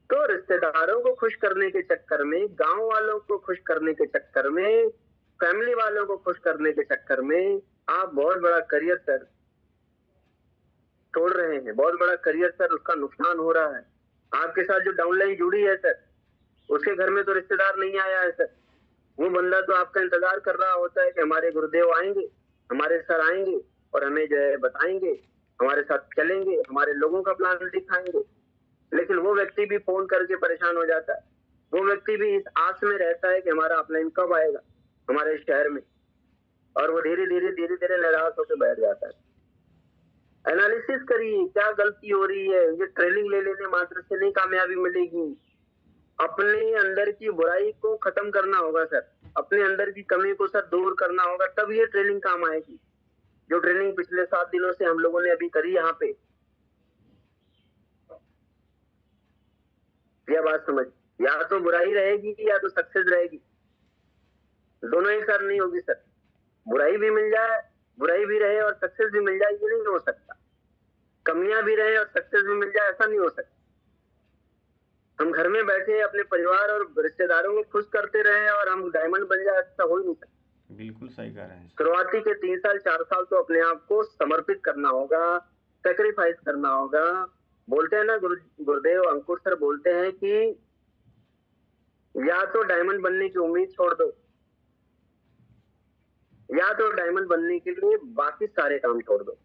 तो रिश्तेदारों को खुश करने के चक्कर में, गांव वालों को खुश करने के चक्कर में, फैमिली वालों को खुश करने के चक्कर में आप बहुत बड़ा करियर सर छोड़ रहे हैं, बहुत बड़ा करियर सर उसका नुकसान हो रहा है। आपके साथ जो डाउनलाइन जुड़ी है सर, उसके घर में तो रिश्तेदार नहीं आया है सर। वो बंदा तो आपका इंतजार कर रहा होता है कि हमारे गुरुदेव आएंगे, हमारे सर आएंगे और हमें जो है बताएंगे, हमारे साथ चलेंगे, हमारे लोगों का प्लान दिखाएंगे। लेकिन वो व्यक्ति भी फोन करके परेशान हो जाता है, वो व्यक्ति भी इस आस में रहता है कि हमारा अपलाइन कब आएगा हमारे शहर में, और वो धीरे धीरे निराश होकर बैठ जाता है। एनालिसिस करिए क्या गलती हो रही है। ये ट्रेनिंग ले लेने मात्र से नहीं कामयाबी मिलेगी, अपने अंदर की बुराई को खत्म करना होगा सर, अपने अंदर की कमी को सर दूर करना होगा, तब ये ट्रेनिंग काम आएगी। जो ट्रेनिंग पिछले 7 दिनों से हम लोगों ने अभी करी यहाँ पे, यह बात समझ, या तो बुराई रहेगी या तो सक्सेस रहेगी, दोनों ही सर नहीं होगी सर। बुराई भी मिल जाए, बुराई भी रहे और सक्सेस भी मिल जाए, ये नहीं हो सकता। कमियां भी रहे और सक्सेस भी मिल जाए, ऐसा नहीं हो सकता। हम घर में बैठे अपने परिवार और रिश्तेदारों को खुश करते रहे और हम डायमंड बन जाए, ऐसा हो ही नहीं सकता। बिल्कुल सही कह रहे हैं। शुरुआती के 3 साल 4 साल तो अपने आप को समर्पित करना होगा, सेक्रीफाइस करना होगा। बोलते हैं ना गुरुदेव अंकुर सर बोलते हैं कि या तो डायमंड बनने की उम्मीद छोड़ दो, या तो डायमंड बनने के लिए बाकी सारे काम छोड़ दो।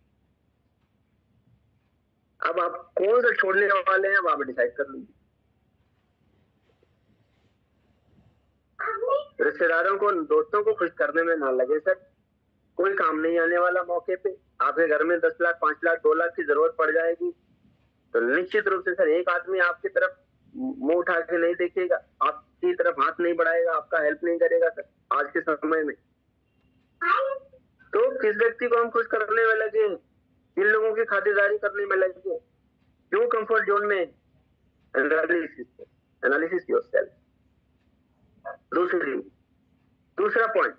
अब आप कौन सा छोड़ने वाले हैं, अब आप डिसाइड कर लीजिए। रिश्तेदारों को, दोस्तों को खुश करने में ना लगे सर, कोई काम नहीं आने वाला मौके पे। आपके घर में 10 लाख 5 लाख 2 लाख की जरूरत पड़ जाएगी तो निश्चित रूप से सर एक आदमी आपकी तरफ मुंह उठा के नहीं देखेगा, आपकी तरफ हाथ नहीं बढ़ाएगा, आपका हेल्प नहीं करेगा सर आज के समय में। तो किस व्यक्ति को हम खुश करने में लगे, किन लोगों की खातिरदारी करने में लगे, क्यों कंफर्ट जोन में? Analysis yourself. दूसरा पॉइंट,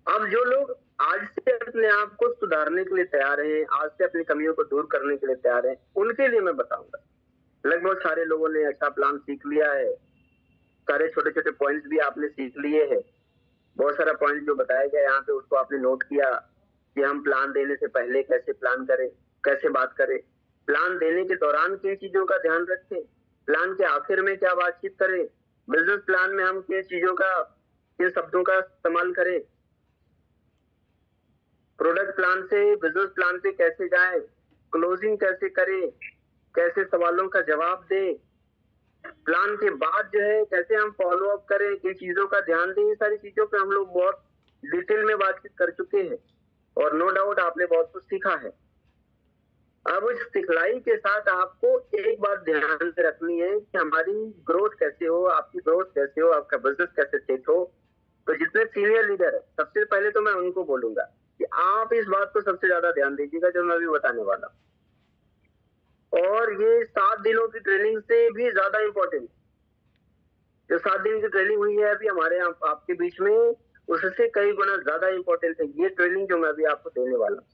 अब जो लोग आज से अपने आप को सुधारने के लिए तैयार हैं, आज से अपनी कमियों को दूर करने के लिए तैयार हैं, उनके लिए मैं बताऊंगा। लगभग सारे लोगों ने अच्छा प्लान सीख लिया है, सारे छोटे छोटे पॉइंट्स भी आपने सीख लिए हैं। बहुत सारा पॉइंट जो बताया गया यहाँ पे उसको आपने नोट किया कि हम प्लान देने से पहले कैसे प्लान करें, कैसे बात करें, प्लान देने के दौरान किन चीजों का ध्यान रखें, प्लान के आखिर में क्या बातचीत करें, बिजनेस प्लान में हम किन चीजों का, किन शब्दों का इस्तेमाल करें, प्रोडक्ट प्लान से बिजनेस प्लान पे कैसे जाएं, क्लोजिंग कैसे करें, कैसे सवालों का जवाब दें, प्लान के बाद जो है कैसे हम फॉलो अप करें, किन चीजों का ध्यान दें। ये सारी चीजों पे हम लोग बहुत डिटेल में बातचीत कर चुके हैं और नो डाउट आपने बहुत कुछ सीखा है। अब इस सिखलाई के साथ आपको एक बात ध्यान से रखनी है कि हमारी ग्रोथ कैसे हो, आपकी ग्रोथ कैसे हो, आपका बिजनेस कैसे सेट हो। तो जितने सीनियर लीडर है, सबसे पहले तो मैं उनको बोलूंगा कि आप इस बात को सबसे ज्यादा ध्यान दीजिएगा जो मैं अभी बताने वाला हूं। और ये 7 दिनों की ट्रेनिंग से भी ज्यादा इंपॉर्टेंट, जो 7 दिन की ट्रेनिंग हुई है अभी हमारे आपके बीच में, उससे कई गुना ज्यादा इंपॉर्टेंट है ये ट्रेनिंग जो मैं अभी आपको देने वाला हूं।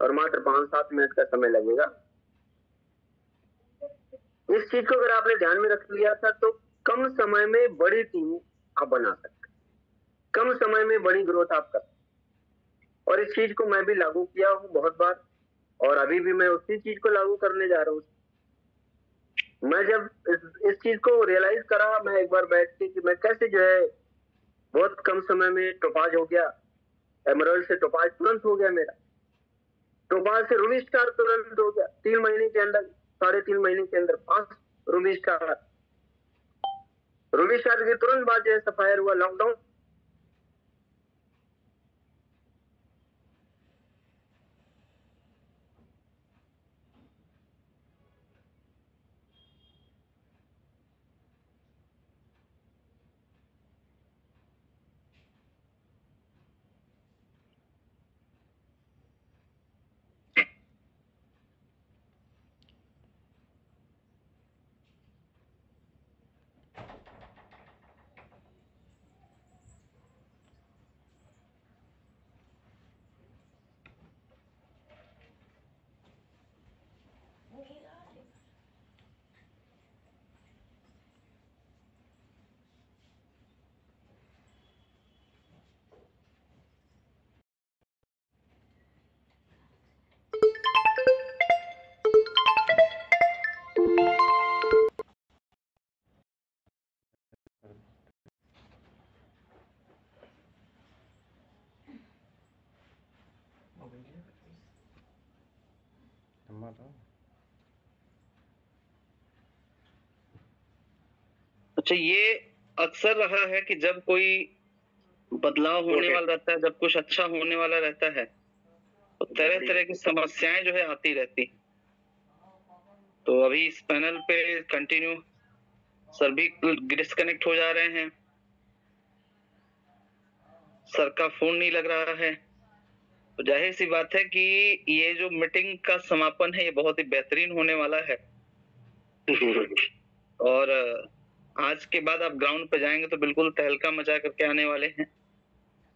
और मात्र 5-7 मिनट का समय लगेगा। इस चीज को अगर आपने ध्यान में रख लिया था तो कम समय में बड़ी टीम आप बना सकते, कम समय में बड़ी ग्रोथ आप कर। और इस चीज को मैं भी लागू किया हूं बहुत बार, और अभी भी मैं उसी चीज को लागू करने जा रहा हूं। मैं जब इस चीज को रियलाइज करा, मैं एक बार बैठ के कि मैं कैसे जो है बहुत कम समय में टोपाज हो गया, एमराल्ड से टोपाज तुरंत हो गया मेरा, टोपाज से रूबी स्टार तुरंत हो गया 3 महीने के अंदर, 3.5 महीने के अंदर 5 रूबी स्टार। रूबी स्टार के तुरंत बाद जो है सफायर हुआ लॉकडाउन। अच्छा, ये अक्सर रहा है कि जब कोई बदलाव होने वाला रहता है, जब कुछ अच्छा होने वाला रहता है, तो तरह तरह की समस्याएं जो है आती रहती। तो अभी इस पैनल पे कंटिन्यू सर भी डिस्कनेक्ट हो जा रहे हैं, सर का फोन नहीं लग रहा है। तो जाहिर सी बात है कि ये जो मीटिंग का समापन है ये बहुत ही बेहतरीन होने वाला है। और आज के बाद आप ग्राउंड पे जाएंगे तो बिल्कुल तहलका मचा करके आने वाले हैं,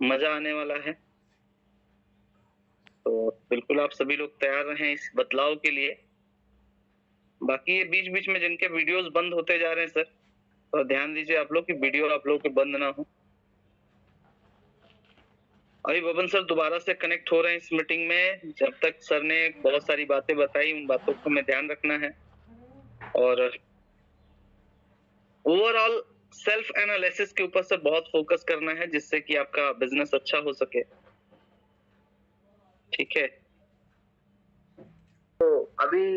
मजा आने वाला है। तो बिल्कुल आप सभी लोग तैयार रहें इस बदलाव के लिए। बाकी ये बीच बीच में जिनके वीडियोस बंद होते जा रहे हैं सर, तो ध्यान दीजिए आप लोग कि वीडियो आप लोग के बंद ना हो। अभी बबन सर दोबारा से कनेक्ट हो रहे हैं इस मीटिंग में। जब तक सर ने बहुत सारी बातें बताई, उन बातों को हमें ध्यान रखना है और ओवरऑल सेल्फ एनालिसिस के ऊपर से बहुत फोकस करना है, जिससे कि आपका बिजनेस अच्छा हो सके। ठीक है, तो अभी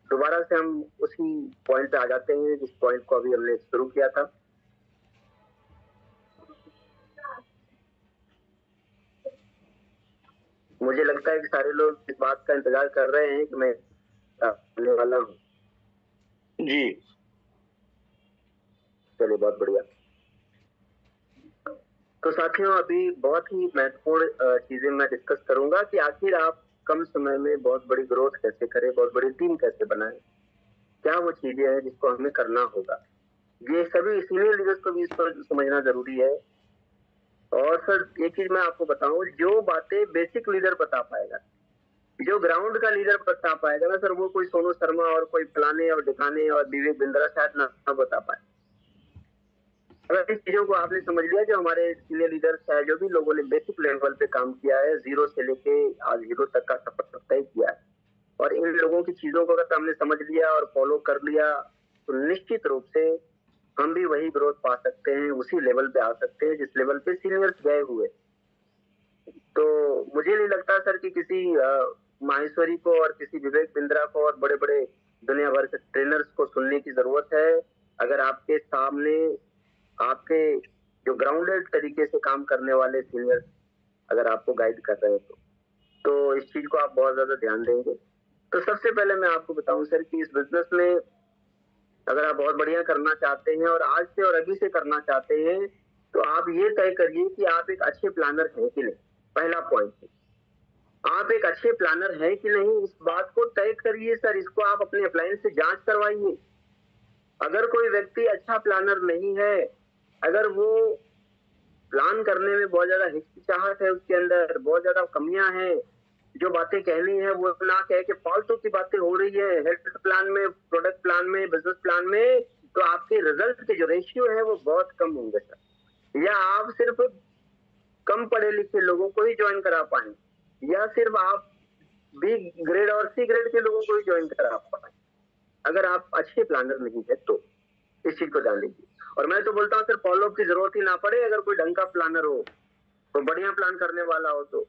दोबारा से हम उसी पॉइंट पे आ जाते हैं जिस पॉइंट को अभी हमने शुरू किया था। मुझे लगता है कि सारे लोग इस बात का इंतजार कर रहे हैं कि मैं आने वाला हूँ। जी चलिए, बहुत बढ़िया। तो साथियों, अभी बहुत ही महत्वपूर्ण चीजें मैं डिस्कस करूंगा कि आखिर आप कम समय में बहुत बड़ी ग्रोथ कैसे करें, बहुत बड़ी टीम कैसे बनाएं, क्या वो चीजें हैं जिसको हमें करना होगा। ये सभी सीनियर लीडर्स को भी इस पर समझना जरूरी है। और सर एक चीज मैं आपको बताऊं, जो बातें बेसिक लीडर बता पाएगा, जो ग्राउंड का लीडर बता पाएगा ना सर, वो कोई सोनू शर्मा और कोई फलाने और ढिकाने और विवेक बिंद्रा शायद ना बता पाए। अगर इस चीजों को आपने समझ लिया, जो हमारे सीनियर लीडर्स है, जो भी लोगों ने बेसिक लेवल पे काम किया है, जीरो से लेके आज हीरो तक का सफर तय किया है, और इन लोगों की चीजों को अगर हमने समझ लिया और फॉलो कर लिया, तो निश्चित रूप से हम भी वही ग्रोथ पा सकते हैं, उसी लेवल पे आ सकते हैं जिस लेवल पे सीनियर्स गए हुए। तो मुझे नहीं लगता सर कि किसी माहेश्वरी को और किसी विवेक बिंद्रा को और बड़े बड़े दुनिया भर के ट्रेनर्स को सुनने की जरूरत है। अगर आपके सामने आपके जो ग्राउंडेड तरीके से काम करने वाले सीनियर अगर आपको गाइड कर रहे हैं तो इस चीज को आप बहुत ज्यादा ध्यान देंगे। तो सबसे पहले मैं आपको बताऊं सर कि इस बिजनेस में अगर आप बहुत बढ़िया करना चाहते हैं और आज से और अभी से करना चाहते हैं, तो आप ये तय करिए कि आप एक अच्छे प्लानर हैं कि नहीं। पहला पॉइंट, आप एक अच्छे प्लानर हैं कि नहीं, इस बात को तय करिए सर। इसको आप अपने अप्लायंस से जांच करवाइए। अगर कोई व्यक्ति अच्छा प्लानर नहीं है, अगर वो प्लान करने में बहुत ज्यादा हिचकिचाहट है, उसके अंदर बहुत ज्यादा कमियां हैं, जो बातें कहनी है वो ना कह के फालतू की बातें हो रही है हेल्थ प्लान में, प्रोडक्ट प्लान में, बिजनेस प्लान में, तो आपके रिजल्ट के जो रेशियो है वो बहुत कम होंगे सर। या आप सिर्फ कम पढ़े लिखे लोगों को ही ज्वाइन करा पाए, या सिर्फ आप बी ग्रेड और सी ग्रेड के लोगों को ही ज्वाइन करा पाए, अगर आप अच्छे प्लानर नहीं है तो। इस चीज को ध्यान दीजिए। और मैं तो बोलता हूँ सर, फॉलोअप की जरूरत ही ना पड़े। अगर कोई ढंग का प्लानर हो, तो बढ़िया प्लान करने वाला हो, तो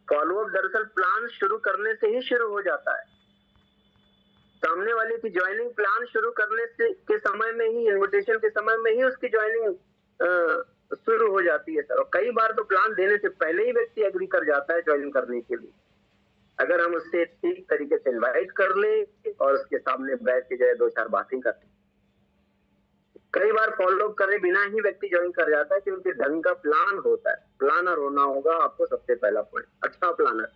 फॉलोअप दरअसल प्लान शुरू करने से ही शुरू हो जाता है। सामने वाले की ज्वाइनिंग प्लान शुरू करने से के समय में ही, इन्विटेशन के समय में ही उसकी ज्वाइनिंग शुरू हो जाती है सर। और कई बार तो प्लान देने से पहले ही व्यक्ति एग्री कर जाता है ज्वाइन करने के लिए, अगर हम उससे ठीक तरीके से इनवाइट कर ले और उसके सामने बैठ के जो है दो चार बातें कर। कई बार फॉलोअप करे बिना ही व्यक्ति ज्वाइन कर जाता है, क्योंकि ढंग का प्लान होता है। प्लानर होना होगा आपको, सबसे पहला पॉइंट, अच्छा प्लानर।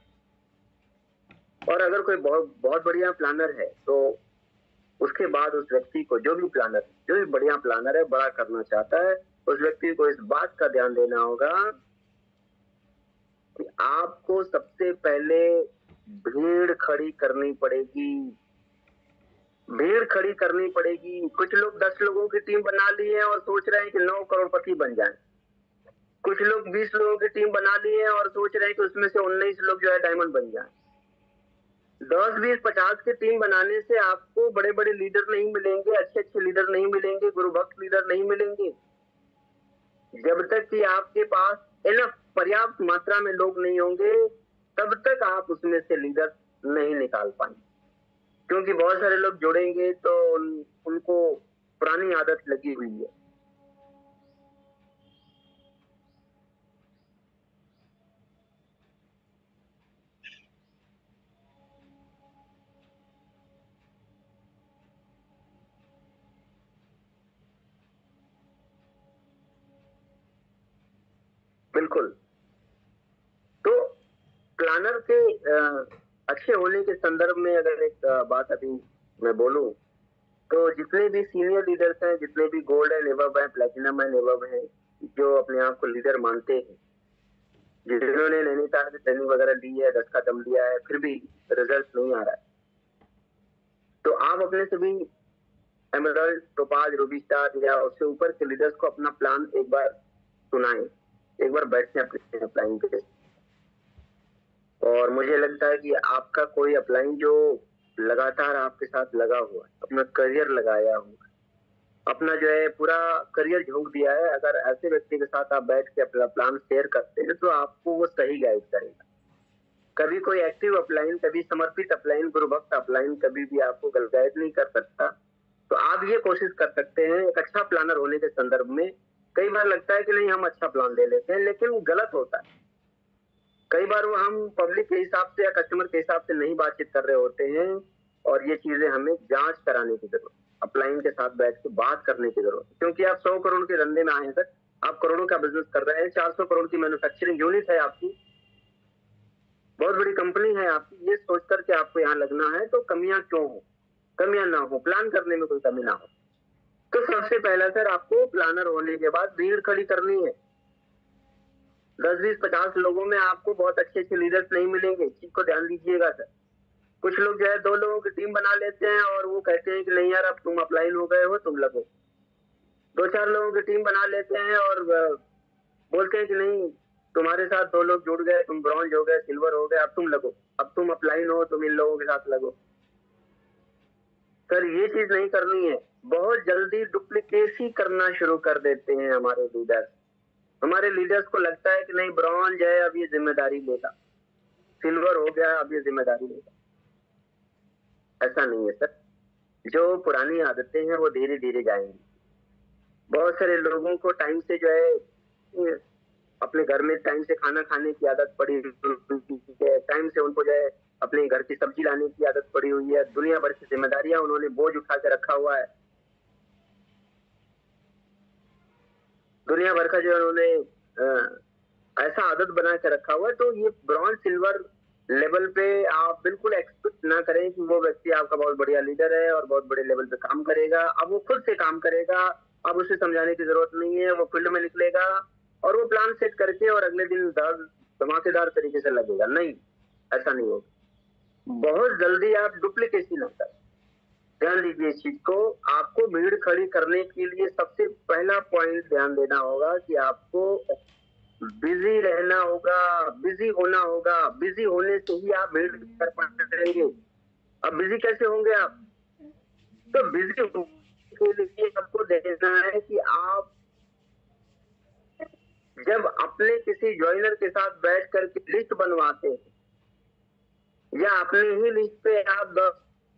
और अगर कोई बहुत बहुत बढ़िया प्लानर है, तो उसके बाद उस व्यक्ति को, जो भी बढ़िया प्लानर है, बड़ा करना चाहता है, उस व्यक्ति को इस बात का ध्यान देना होगा कि आपको सबसे पहले भीड़ खड़ी करनी पड़ेगी। भीड़ खड़ी करनी पड़ेगी। कुछ लोग 10 लोगों की टीम बना ली है और सोच रहे हैं कि 9 करोड़पति बन जाएं। कुछ लोग 20 लोगों की टीम बना ली है और सोच रहे हैं कि उसमें से 19 लोग जो है डायमंड बन जाएं। 10, 20, 50 की टीम बनाने से आपको बड़े बड़े लीडर नहीं मिलेंगे, अच्छे अच्छे लीडर नहीं मिलेंगे, गुरुभक्त लीडर नहीं मिलेंगे, जब तक कि आपके पास इनफ, पर्याप्त मात्रा में लोग नहीं होंगे, तब तक आप उसमें से लीडर नहीं निकाल पाएंगे। क्योंकि बहुत सारे लोग जुड़ेंगे तो उनको पुरानी आदत लगी हुई है। बिल्कुल। तो प्लानर के अच्छे होने के संदर्भ में अगर एक बात अभी मैं बोलूं, तो जितने भी सीनियर लीडर्स हैं, जितने भी गोल्ड एंड एबव हैं, प्लेटिनम एंड एबव हैं, जो अपने आप को लीडर मानते हैं, जिन्होंने नैनीताल की ट्रेनिंग वगैरह ली है, 10 का दम लिया है, फिर भी रिजल्ट नहीं आ रहा है, तो आप अपने सभी एमराल्ड, टोपाज, रूबी स्टार या उससे ऊपर के लीडर्स को अपना प्लान एक बार सुनाएं, एक बार बैठे अपने अप्लाइंग पे। और मुझे लगता है कि आपका कोई अप्लाइंग जो लगातार आपके साथ लगा हुआ है, अपना करियर लगाया हुआ है, अपना जो है पूरा करियर झोंक दिया है, अगर ऐसे व्यक्ति के साथ आप बैठ के अपना प्लान शेयर करते हैं तो आपको वो सही गाइड करेगा। कभी कोई एक्टिव अपलाइन, कभी समर्पित अपलाइन, गुरुभक्त अपलाइन कभी भी आपको गाइड नहीं कर सकता। तो आप ये कोशिश कर सकते हैं एक अच्छा प्लानर होने के संदर्भ में। कई बार लगता है कि नहीं हम अच्छा प्लान ले लेते हैं, लेकिन गलत होता है। कई बार वो हम पब्लिक के हिसाब से या कस्टमर के हिसाब से नहीं बातचीत कर रहे होते हैं, और ये चीजें हमें जांच कराने की जरूरत, अपलाइन के साथ बैठ के बात करने की जरूरत, क्योंकि आप 100 करोड़ के धंधे में आए हैं सर, आप करोड़ों का बिजनेस कर रहे हैं, 400 करोड़ की मैन्युफैक्चरिंग यूनिट है आपकी, बहुत बड़ी कंपनी है आपकी, ये सोच करके आपको यहाँ लगना है, तो कमियां क्यों हो, कमियां ना हो, प्लान करने में कोई कमी ना हो। तो सबसे पहला सर आपको प्लानर होने के बाद भीड़ खड़ी करनी है। 10, 20, 50 लोगों में आपको बहुत अच्छे अच्छे लीडर्स नहीं मिलेंगे, इस चीज को ध्यान दीजिएगा सर। कुछ लोग जो है 2 लोगों की टीम बना लेते हैं और वो कहते हैं कि नहीं यार अब तुम अपलाइन हो गए हो, तुम लगो। 2-4 लोगों की टीम बना लेते हैं और बोलते हैं कि नहीं तुम्हारे साथ 2 लोग जुड़ गए, तुम ब्रॉन्ज हो गए, सिल्वर हो गए, अब तुम लगो, अब तुम अपलाइन हो, तुम इन लोगों के साथ लगो। सर ये चीज नहीं करनी है। बहुत जल्दी डुप्लीकेसी करना शुरू कर देते हैं हमारे लीडर्स। हमारे लीडर्स को लगता है कि नहीं ब्रॉन्ज है अब ये जिम्मेदारी लेगा, सिल्वर हो गया अब ये जिम्मेदारी लेगा। ऐसा नहीं है सर। जो पुरानी आदतें हैं वो धीरे धीरे जाएंगी। बहुत सारे लोगों को टाइम से जो है अपने घर में टाइम से खाना खाने की आदत पड़ी हुई है, टाइम से उनको जो है अपने घर की सब्जी लाने की आदत पड़ी हुई है, दुनिया भर की जिम्मेदारियां उन्होंने बोझ उठा के रखा हुआ है, दुनिया भर का जो उन्होंने ऐसा आदत बना के रखा हुआ है। तो ये ब्रॉन्ज सिल्वर लेवल पे आप बिल्कुल एक्सपेक्ट ना करें कि वो व्यक्ति आपका बहुत बढ़िया लीडर है और बहुत बड़े लेवल पे काम करेगा। अब वो खुद से काम करेगा, अब उसे समझाने की जरूरत नहीं है, वो फील्ड में निकलेगा और वो प्लान सेट करके और अगले दिन धमाकेदार तरीके से लगेगा। नहीं, ऐसा नहीं होगा। बहुत जल्दी आप डुप्लीकेसी ना करें, ध्यान दीजिए इस चीज को। आपको भीड़ खड़ी करने के लिए सबसे पहला पॉइंट ध्यान देना होगा कि आपको बिजी रहना होगा, बिजी होना होगा। बिजी होने से ही आप भीड़ कर पाएंगे। अब बिजी कैसे होंगे आप? तो बिजी के लिए आपको देखना है कि आप जब अपने किसी ज्वाइनर के साथ बैठ करके लिस्ट बनवाते हैं या अपने ही लिस्ट पे आप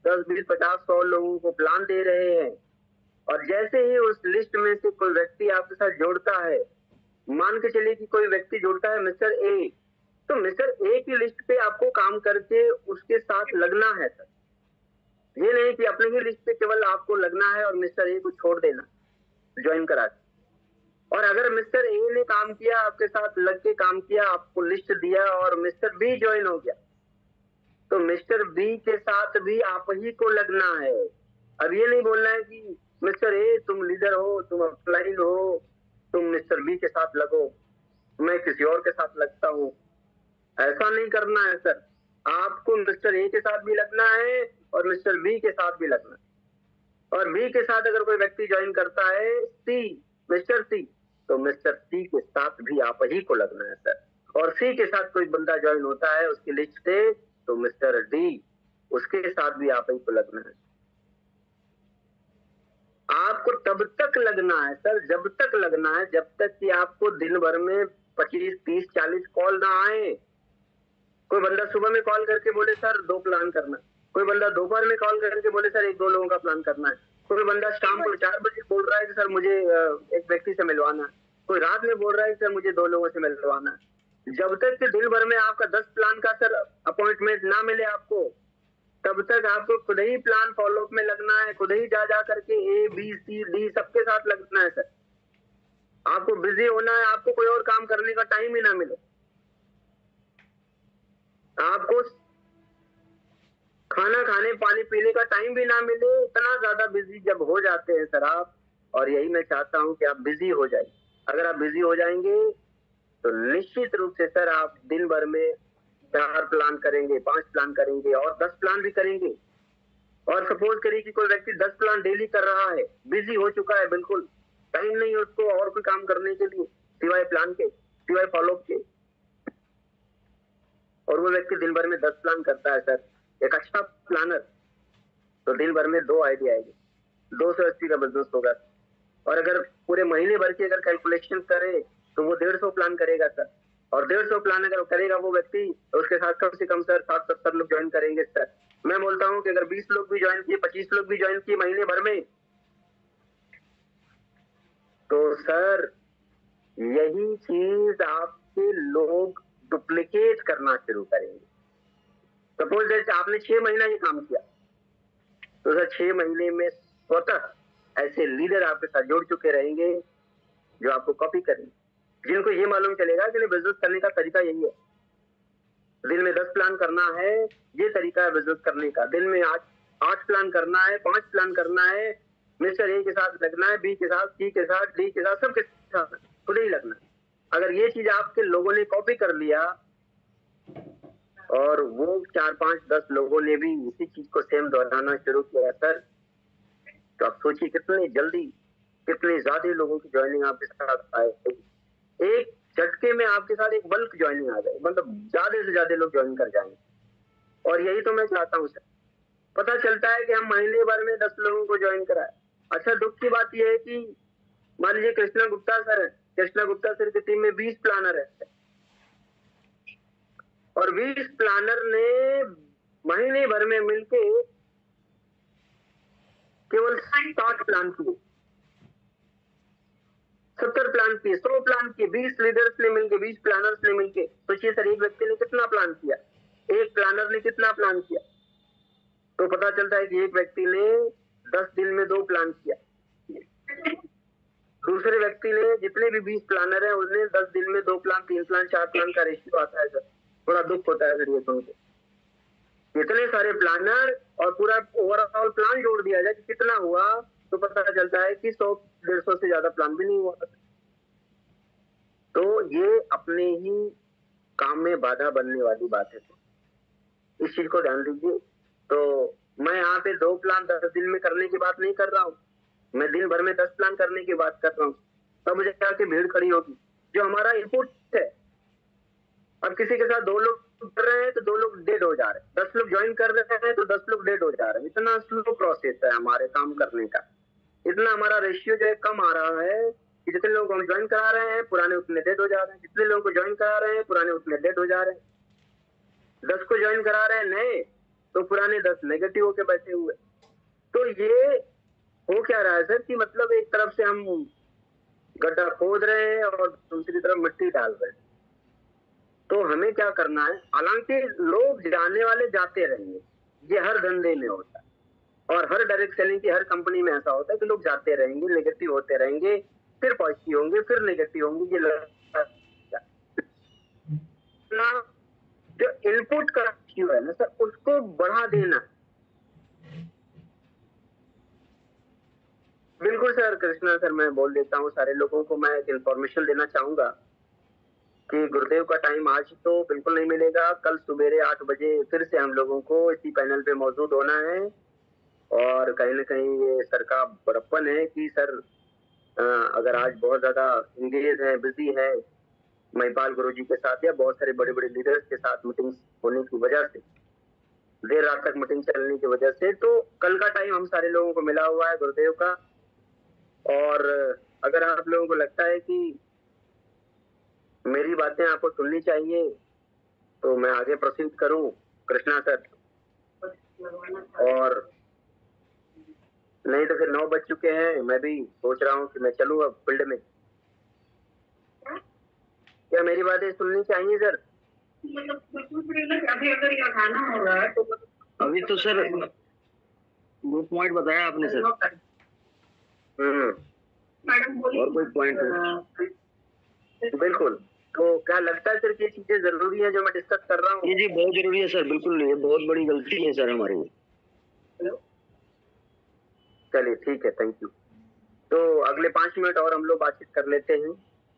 10, 20, 50, 100 लोगों को प्लान दे रहे हैं, और जैसे ही उस लिस्ट में से कोई व्यक्ति आपके साथ जोड़ता है, मान के चलिए कि कोई व्यक्ति जुड़ता है मिस्टर ए, तो मिस्टर ए की लिस्ट पे आपको काम करके उसके साथ लगना है सर। ये नहीं कि अपने ही लिस्ट पे केवल आपको लगना है और मिस्टर ए को छोड़ देना ज्वाइन करा के। और अगर मिस्टर ए ने काम किया, आपके साथ लग के काम किया, आपको लिस्ट दिया और मिस्टर बी ज्वाइन हो गया, तो मिस्टर बी के साथ भी आप ही को लगना है। अब ये नहीं बोलना है कि मिस्टर ए तुम लीडर हो, तुम अपलाइन हो, तुम मिस्टर बी के साथ लगो, मैं किसी और के साथ लगता हूं। ऐसा नहीं करना है सर। आपको मिस्टर ए के साथ भी लगना है और मिस्टर बी के साथ भी लगना है। और बी के साथ अगर कोई व्यक्ति ज्वाइन करता है सी, मिस्टर सी, तो मिस्टर सी के साथ भी आप ही को लगना है सर। और सी के साथ कोई बंदा ज्वाइन होता है उसकी लिस्ट से, तो मिस्टर डी, उसके साथ भी आप ही को लगना है। आपको तब तक लगना है सर, जब तक लगना है जब तक कि आपको दिन भर में 25, 30, 40 कॉल ना आए। कोई बंदा सुबह में कॉल करके बोले सर 2 प्लान करना, कोई बंदा दोपहर में कॉल करके बोले सर 1-2 लोगों का प्लान करना है, कोई बंदा शाम को 4 बजे बोल रहा है कि सर मुझे एक व्यक्ति से मिलवाना है, कोई रात में बोल रहा है कि सर मुझे 2 लोगों से मिलवाना है। जब तक कि दिन भर में आपका 10 प्लान का सर अपॉइंटमेंट ना मिले आपको, तब तक आपको खुद ही प्लान फॉलोअप में लगना है, खुद ही जा करके ABCD सबके साथ लगना है सर। आपको बिजी होना है, आपको कोई और काम करने का टाइम ही ना मिले, आपको खाना खाने पानी पीने का टाइम भी ना मिले, इतना ज्यादा बिजी जब हो जाते हैं सर आप। और यही मैं चाहता हूं कि आप बिजी हो जाइए। अगर आप बिजी हो जाएंगे तो निश्चित रूप से सर आप दिन भर में 4 प्लान करेंगे, 5 प्लान करेंगे और 10 प्लान भी करेंगे। और सपोज करिए कि कोई व्यक्ति 10 प्लान डेली कर रहा है, बिजी हो चुका है, बिल्कुल टाइम नहीं है उसको और कोई काम करने के लिए सिवाय प्लान के, सिवाय फॉलोअप के, और वो व्यक्ति दिन भर में 10 प्लान करता है सर, एक अच्छा प्लानर, तो दिन भर में 2 आइडिया आएगी, 280 का बिजनेस होगा। और अगर पूरे महीने भर की अगर कैलकुलेशन करे तो वो 150 प्लान करेगा सर। और 150 प्लान अगर करेगा वो व्यक्ति, तो उसके साथ कम से कम सर 60-70 लोग ज्वाइन करेंगे सर। मैं बोलता हूं कि अगर 20 लोग भी ज्वाइन किए, 25 लोग भी ज्वाइन किए महीने भर में, तो सर यही चीज आपके लोग डुप्लीकेट करना शुरू करेंगे। सपोज दैट आपने 6 महीना ये काम किया, तो सर 6 महीने में स्वतः ऐसे लीडर आपके साथ जुड़ चुके रहेंगे जो आपको कॉपी करेंगे, जिनको ये मालूम चलेगा कि बिजनेस करने का तरीका यही है। दिन में 10 प्लान करना है, ये तरीका है बिजनेस करने का। दिन में 8 प्लान करना है, 5 प्लान करना है, मिस्टर ए के साथ लगना है, बी के साथ, सी के साथ, डी के साथ, सबके साथ खुद ही लगना है। अगर ये चीज आपके लोगों ने कॉपी कर लिया और वो 4, 5, 10 लोगों ने भी इसी चीज को सेम दोहराना शुरू किया सर, तो आप सोचिए कितनी जल्दी, कितने ज्यादा लोगों की ज्वाइनिंग आपके साथ आए। एक झटके में आपके साथ एक बल्क ज्वाइनिंग आ जाए, मतलब ज्यादा से ज्यादा लोग ज्वाइन कर जाएंगे। और यही तो मैं चाहता हूँ सर। पता चलता है कि हम महीने भर में 10 लोगों को ज्वाइन कराए। अच्छा, दुख की बात यह है कि मान लीजिए कृष्णा गुप्ता सर है, कृष्णा गुप्ता सर की टीम में 20 प्लानर है और 20 प्लानर ने महीने भर में मिलके केवल 60 प्लान किए, 70 प्लान किए, 100 प्लान किए, 20 लीडर्स ने मिलके, 20 प्लानर्स ने मिलके। सोचिए सर, एक व्यक्ति ने कितना प्लान किया, एक प्लानर ने कितना प्लान किया। तो पता चलता है कि एक व्यक्ति ने 10 दिन में 2 प्लान किया, दूसरे व्यक्ति ने, जितने भी 20 प्लानर हैं उसने 10 दिन में 2 प्लान, 3 प्लान, 4 प्लान का रेशियो आता है सर। बड़ा दुख होता है सर ये सुन के। इतने सारे प्लानर और पूरा ओवरऑल प्लान जोड़ दिया जाए कि कितना हुआ, तो पता चलता है कि 100-150 से ज्यादा प्लान भी नहीं हुआ। तो ये अपने ही काम में बाधा बनने वाली बात है, इस चीज को ध्यान दीजिए। तो मैं यहाँ पे 2 प्लान 10 दिन में करने की बात नहीं कर रहा हूँ, मैं दिन भर में 10 प्लान करने की बात कर रहा हूँ। तब मुझे क्या कि भीड़ खड़ी होगी, जो हमारा इनपुट है। अब किसी के साथ 2 लोग कर रहे हैं तो 2 लोग डेड हो जा रहे हैं, 10 लोग ज्वाइन कर रहे हैं तो 10 लोग डेड हो जा रहे हैं। इतना स्लो प्रोसेस है हमारे काम करने का, इतना हमारा रेशियो जो है कम आ रहा है कि जितने लोग हम ज्वाइन करा रहे हैं पुराने उतने डेड हो जा रहे हैं, जितने लोगों को ज्वाइन करा रहे हैं पुराने उतने डेड हो जा रहे हैं। 10 को ज्वाइन करा रहे हैं नए, तो पुराने 10 नेगेटिव होके बैठे हुए। तो ये हो क्या रहा है सर कि मतलब एक तरफ से हम गड्ढा खोद रहे हैं और दूसरी तरफ मिट्टी डाल रहे हैं। तो हमें क्या करना है, हालांकि लोग जाने वाले जाते रहेंगे, ये हर धंधे में होता है और हर डायरेक्ट सेलिंग की हर कंपनी में ऐसा होता है कि लोग जाते रहेंगे, नेगेटिव होते रहेंगे, फिर पॉजिटिव होंगे, फिर नेगेटिव होंगे। ये जो इनपुट का रेशियो है ना सर, उसको बढ़ा देना। बिल्कुल सर, कृष्णा सर, मैं बोल देता हूँ सारे लोगों को। मैं एक इंफॉर्मेशन देना चाहूंगा कि गुरुदेव का टाइम आज तो बिल्कुल नहीं मिलेगा, कल सुबेरे 8 बजे फिर से हम लोगों को इसी पैनल पे मौजूद होना है। और कहीं ना कहीं ये सर का बड़प्पन है कि सर अगर आज बहुत ज्यादा इंगेज है, बिजी है महिपाल गुरुजी के साथ या बहुत सारे बड़े बड़े लीडर्स के साथ मीटिंग होने की वजह से, देर रात तक मीटिंग चलने की वजह से, तो कल का टाइम हम सारे लोगों को मिला हुआ है गुरुदेव का। और अगर आप लोगों को लगता है कि मेरी बातें आपको सुननी चाहिए तो मैं आगे प्रोसीड करूं कृष्णा सर। और नहीं तो फिर 9 बज चुके हैं, मैं भी सोच रहा हूँ कि मैं चलूँ अब फील्ड में। क्या मेरी बातें सुननी चाहिए सर? अभी अगर ये खाना हो रहा है तो अभी तो सर वो पॉइंट बताया आपने सर। मैडम और कोई पॉइंट है? बिल्कुल। तो क्या लगता है सर कि ये चीजें जरूरी है जो मैं डिस्कस कर रहा हूँ? जी बहुत जरूरी है सर, बिल्कुल ये बहुत बड़ी गलती है सर हमारी। चलिए ठीक है, थैंक यू। तो अगले 5 मिनट और हम लोग बातचीत कर लेते हैं,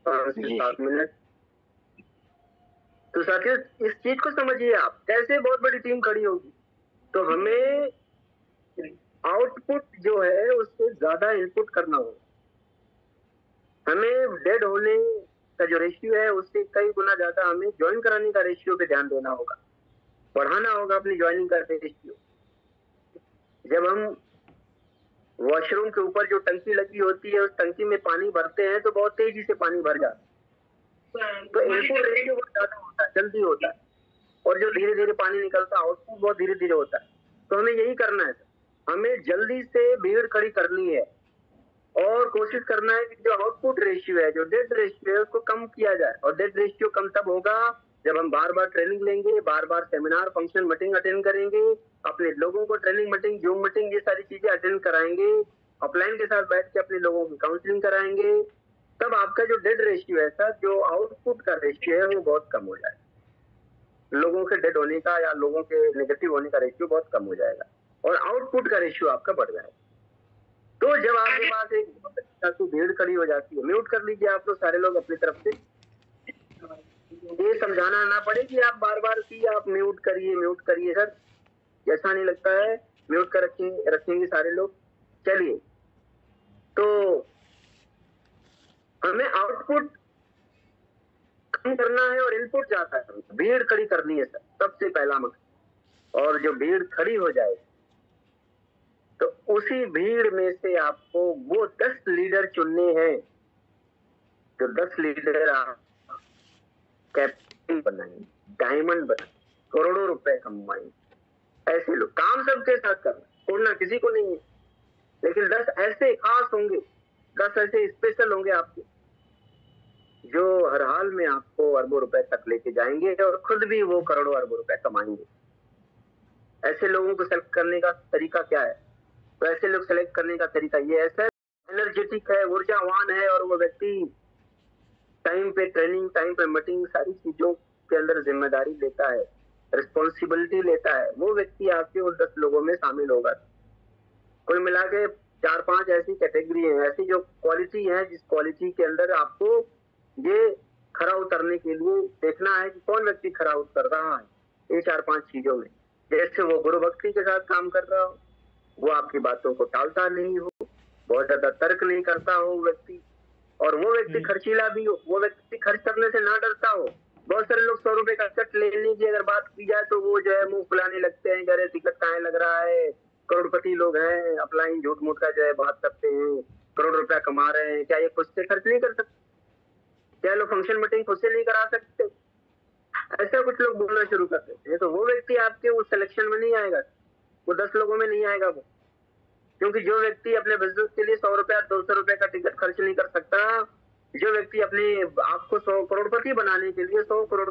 5 से 7 मिनट। तो साथियों इस चीज को समझिए आप, जैसे बहुत बड़ी टीम खड़ी होगी तो हमें आउटपुट जो है उससे ज्यादा इनपुट करना होगा। हमें डेड होने का जो रेशियो है उससे कई गुना ज्यादा हमें ज्वाइन कराने का रेशियो पे ध्यान देना होगा, बढ़ाना होगा अपनी ज्वाइनिंग का रेशियो। जब हम वॉशरूम के ऊपर जो टंकी लगी होती है उस टंकी में पानी भरते हैं तो बहुत तेजी से पानी भर जाता है, तो इनपुट रेशियो बहुत ज्यादा होता है, जल्दी होता है, और जो धीरे धीरे पानी निकलता है आउटपुट बहुत धीरे धीरे होता है। तो हमें यही करना है, हमें जल्दी से भीड़ खड़ी करनी है और कोशिश करना है कि जो आउटपुट रेशियो है, जो डेड रेशियो है उसको कम किया जाए। और डेड रेशियो कम तब होगा जब हम बार बार ट्रेनिंग लेंगे, बार बार सेमिनार फंक्शन मीटिंग अटेंड करेंगे, अपने लोगों को ट्रेनिंग मीटिंग जूम मीटिंग ये सारी चीजें अटेंड कराएंगे, अपलाइन के साथ बैठ के अपने लोगों की काउंसलिंग कराएंगे, तब आपका जो डेड रेशियो है सर, जो आउटपुट का रेशियो है वो बहुत कम हो जाएगा। लोगों के डेड होने का या लोगों के नेगेटिव होने का रेशियो बहुत कम हो जाएगा और आउटपुट का रेशियो आपका बढ़ जाएगा। तो जब आपके पास एक भीड़ खड़ी हो जाती है, म्यूट कर लीजिए आप लोग सारे लोग अपनी तरफ से, ये समझाना ना पड़े कि आप बार बार की आप म्यूट करिए सर, ऐसा नहीं लगता है, म्यूट कर रखेंगे सारे लोग। चलिए, तो हमें आउटपुट कम करना है और इनपुट ज्यादा है, भीड़ खड़ी करनी है सर, सबसे पहला मकसद। और जो भीड़ खड़ी हो जाए तो उसी भीड़ में से आपको वो 10 लीडर चुनने हैं, जो 10 लीडर आप कैप्टन बनाएंगे, डायमंड बनाएंगे, करोड़ों रुपए कमाएंगे। ऐसे लोग काम सबके साथ करना, छोड़ना किसी को नहीं है, लेकिन 10 ऐसे खास होंगे, 10 ऐसे स्पेशल होंगे आपके, जो हर हाल में आपको अरबों रुपए तक लेके जाएंगे और खुद भी वो करोड़ों अरबों रुपए कमाएंगे। ऐसे लोगों को सेलेक्ट करने का तरीका क्या है? तो ऐसे लोग सेलेक्ट करने का तरीका ये है सर, एनर्जेटिक है, ऊर्जावान है, और वो व्यक्ति टाइम पे ट्रेनिंग, टाइम पे मीटिंग, सारी चीजों के अंदर जिम्मेदारी लेता है, रिस्पॉन्सिबिलिटी लेता है, वो व्यक्ति आपके उन 10 लोगों में शामिल होगा। कुल मिला के 4-5 ऐसी कैटेगरी है, ऐसी जो क्वालिटी है, जिस क्वालिटी के अंदर आपको ये खरा उतरने के लिए देखना है कि कौन व्यक्ति खरा उतर रहा है ये 4-5 चीजों में। जैसे वो गुरु भक्ति के साथ काम कर रहा हो, वो आपकी बातों को टालता नहीं हो, बहुत ज्यादा तर्क नहीं करता हो व्यक्ति, और वो व्यक्ति खर्चीला भी हो, वो व्यक्ति खर्च करने से ना डरता हो। बहुत सारे लोग 100 रुपए का टिकट लेने की अगर बात की जाए तो वो जो है मुंह फुलाने लगते हैं, अरे टिकट कहाँ लग रहा है, करोड़पति लोग हैं, अपलाइन झूठ मूठ का जो है बात करते हैं, करोड़ रुपया कमा रहे हैं, क्या ये खुद से खर्च नहीं कर सकते? क्या लोग फंक्शन मीटिंग खुद से नहीं करा सकते? ऐसा कुछ लोग बोलना शुरू कर देते हैं। तो वो व्यक्ति आपके उस सिलेक्शन में नहीं आएगा, वो 10 लोगों में नहीं आएगा वो, क्योंकि जो व्यक्ति अपने बिजनेस के लिए 100 रुपया 200 रुपए का टिकट खर्च नहीं कर सकता, जो व्यक्ति अपने आपको 100 करोड़पति बनाने के लिए, 100 करोड़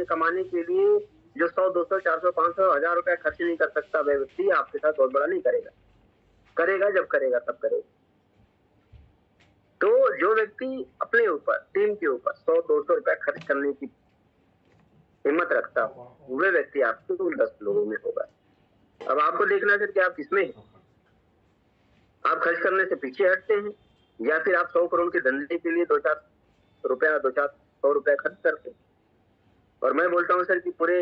कमाने के लिए जो 100, 200, 400, 500, 1000 रुपया खर्च नहीं कर सकता, वह व्यक्ति आपके साथ बहुत बड़ा नहीं करेगा। करेगा जब करेगा तब करेगा। तो जो व्यक्ति अपने ऊपर, टीम के ऊपर 100-200 रुपया खर्च करने की हिम्मत रखता हो, वह व्यक्ति आपके उन 10 लोगों में होगा। अब आपको देखना है कि आप किसमें हैं। आप खर्च करने से पीछे हटते हैं या फिर आप 100 करोड़ के धंधे के लिए 2-4 रुपया 200-100 रुपया खर्च करते हैं। और मैं बोलता हूँ सर कि पूरे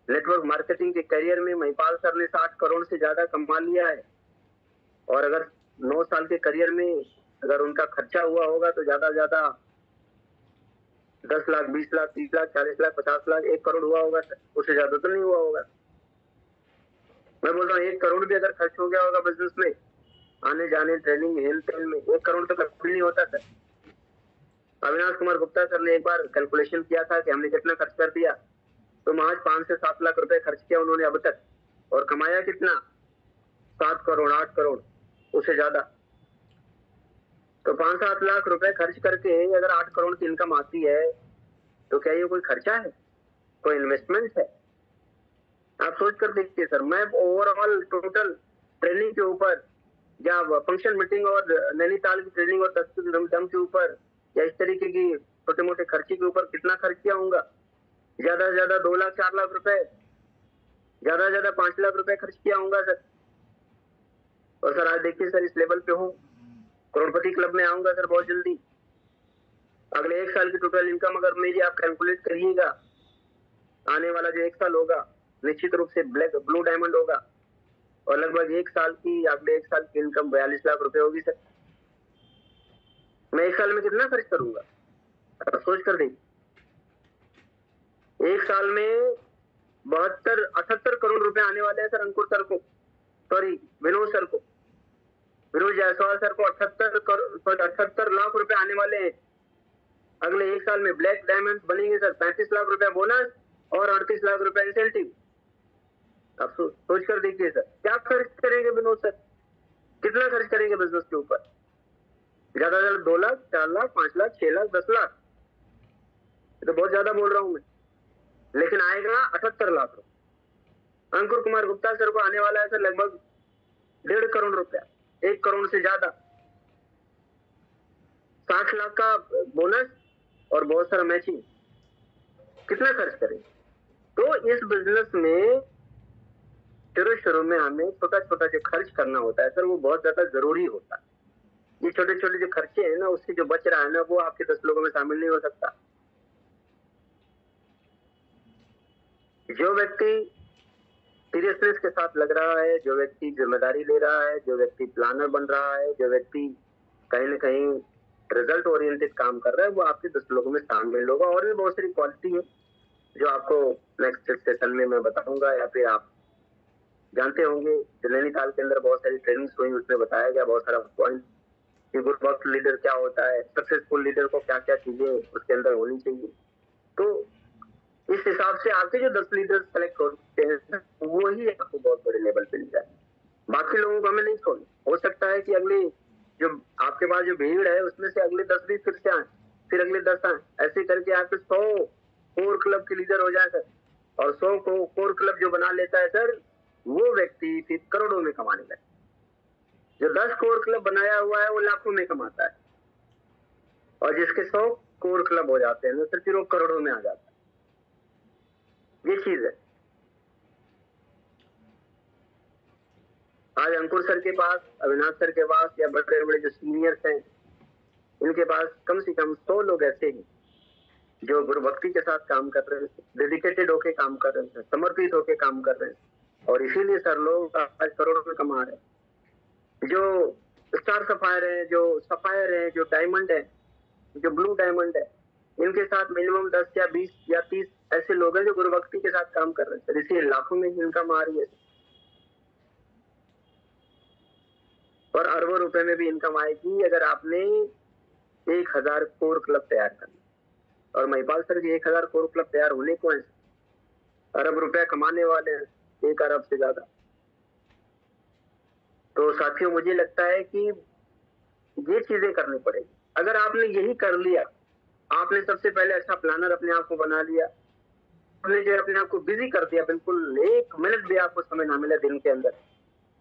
नेटवर्क मार्केटिंग के करियर में महिपाल सर ने 60 करोड़ से ज्यादा कमा लिया है, और अगर 9 साल के करियर में अगर उनका खर्चा हुआ होगा तो ज्यादा ज्यादा 10 लाख, 20 लाख, 30 लाख, 40 लाख, 50 लाख, 1 करोड़ हुआ होगा सर, उससे ज्यादा तो नहीं हुआ होगा। मैं बोलता हूँ 1 करोड़ भी अगर खर्च हो गया होगा बिजनेस में, आने जाने, ट्रेनिंग, हेल्थ में, 1 करोड़ तो कभी नहीं होता सर। अविनाश कुमार गुप्ता सर ने एक बार कैलकुलेशन किया था कि हमने कितना खर्च कर दिया, तो महज 5 से 7 लाख रुपए खर्च किया उन्होंने अब तक, और कमाया कितना? 7 करोड़, 8 करोड़। उससे ज्यादा। तो 5-7 लाख रुपए खर्च करके अगर 8 करोड़ की इनकम आती है तो क्या ये कोई खर्चा है, कोई इन्वेस्टमेंट है? आप सोच कर देखिए सर। मैं ओवरऑल टोटल ट्रेनिंग के ऊपर या फंक्शन मीटिंग और नैनीताल की ट्रेनिंग और दम के ऊपर या इस तरीके की छोटे मोटे खर्चे के ऊपर कितना खर्च किया होगा? ज्यादा से ज्यादा 2 लाख 4 लाख रुपए, ज्यादा से ज्यादा 5 लाख रुपए खर्च किया होगा सर। और सर आज देखिए सर, इस लेवल पे हूँ, करोड़पति क्लब में आऊंगा सर बहुत जल्दी। अगले 1 साल की टोटल इनकम अगर मेरी आप कैलकुलेट करिएगा, आने वाला जो 1 साल होगा निश्चित रूप से ब्लू डायमंड होगा और लगभग 1 साल की, अगले 1 साल की इनकम 42 लाख रुपए होगी सर। मैं 1 साल में कितना खर्च करूंगा, आप सोच कर देखिए। 1 साल में 78 करोड़ रुपए आने वाले हैं सर अंकुर सर को, सॉरी विनोद सर को, विनोद जायसवाल सर को 78 लाख रुपए आने वाले हैं। अगले 1 साल में ब्लैक डायमंड बनेंगे सर, 35 लाख रुपए बोनस और 38 लाख रुपए इंसेंटिव। आप सोच कर देखिए सर, क्या खर्च करेंगे विनोद सर, कितना खर्च करेंगे बिजनेस के ऊपर? ज्यादा से ज्यादा 2 लाख 4 लाख 5 लाख 6 लाख 10 लाख, तो बहुत ज्यादा बोल रहा हूं मैं, लेकिन आएगा 78 लाख रुपए। अंकुर कुमार गुप्ता सर को आने वाला है सर लगभग 1.5 करोड़ रुपया, 1 करोड़ से ज्यादा, 60 लाख का बोनस और बहुत सारा मैचिंग। कितना खर्च करें? तो इस बिजनेस में शुरू में हमें छोटा छोटा जो खर्च करना होता है सर, वो बहुत ज्यादा जरूरी होता है। ये छोटे छोटे जो खर्चे हैं ना, उससे जो बच रहा है ना, वो आपके 10 लोगों में शामिल नहीं हो सकता। जो व्यक्ति सीरियसनेस के साथ लग रहा है, जो व्यक्ति जिम्मेदारी ले रहा है, जो व्यक्ति प्लानर बन रहा है, जो व्यक्ति कहीं ना कहीं रिजल्ट ओरिएंटेड काम कर रहा है, वो आपके 10 लोगों में शामिल होगा। और भी बहुत सारी क्वालिटी है जो आपको नेक्स्ट सेशन में मैं बताऊंगा, या फिर आप जानते होंगे नैनीताल के अंदर बहुत सारी ट्रेनिंग्स हुई, उसमें बताया गया बहुत सारा पॉइंट कि गुड वर्क लीडर क्या होता है, सक्सेसफुल लीडर को क्या क्या चीजें उसके अंदर होनी चाहिए। तो इस हिसाब से आपके जो 10 लीडर सेलेक्ट होते हैं वो ही आपको बहुत बड़े लेवल पे ले जाए, बाकी लोगों को हमें नहीं छोड़ना। हो सकता है कि अगले जो आपके पास जो भीड़ है उसमें से अगले 10 भी फिर से आए, फिर अगले 10 आए, ऐसे करके आपके 100 कोर क्लब के लीडर हो जाए सर। और 100 को कोर क्लब जो बना लेता है सर, वो व्यक्ति फिर करोड़ों में कमाने लगे। जो 10 कोर क्लब बनाया हुआ है वो लाखों में कमाता है, और जिसके 100 कोर क्लब हो जाते हैं सर, फिर वो करोड़ों में आ जाता है। ये चीज है। आज अंकुर सर के पास, अविनाश सर के पास, या बड़े बड़े जो सीनियर्स हैं, इनके पास कम से कम 100 लोग ऐसे हैं जो गुरु भक्ति के साथ काम कर रहे हैं, डेडिकेटेड होके काम कर रहे हैं, समर्पित होके काम कर रहे हैं, और इसीलिए सर लोग आज करोड़ों में कमा रहे हैं। जो स्टार सफायर है, जो सफायर है, जो डायमंड है, जो ब्लू डायमंड है, इनके साथ मिनिमम 10 या 20 या 30 ऐसे लोग हैं जो गुरु भक्ति के साथ काम कर रहे हैं, इसीलिए लाखों में इनकम आ रही है और अरबों रुपए में भी इनकम आएगी अगर आपने 1000 कोर क्लब तैयार करना। और महिपाल सर जी 1000 कोर क्लब तैयार होने को है, अरब रुपया कमाने वाले हैं, 1 अरब से ज्यादा। तो साथियों, मुझे लगता है कि ये चीजें करनी पड़ेगी। अगर आपने यही कर लिया, आपने सबसे पहले अच्छा प्लानर अपने आप को बना लिया, आपने जो अपने आप को बिजी कर दिया, बिल्कुल 1 मिनट भी आपको समय ना मिला दिन के अंदर।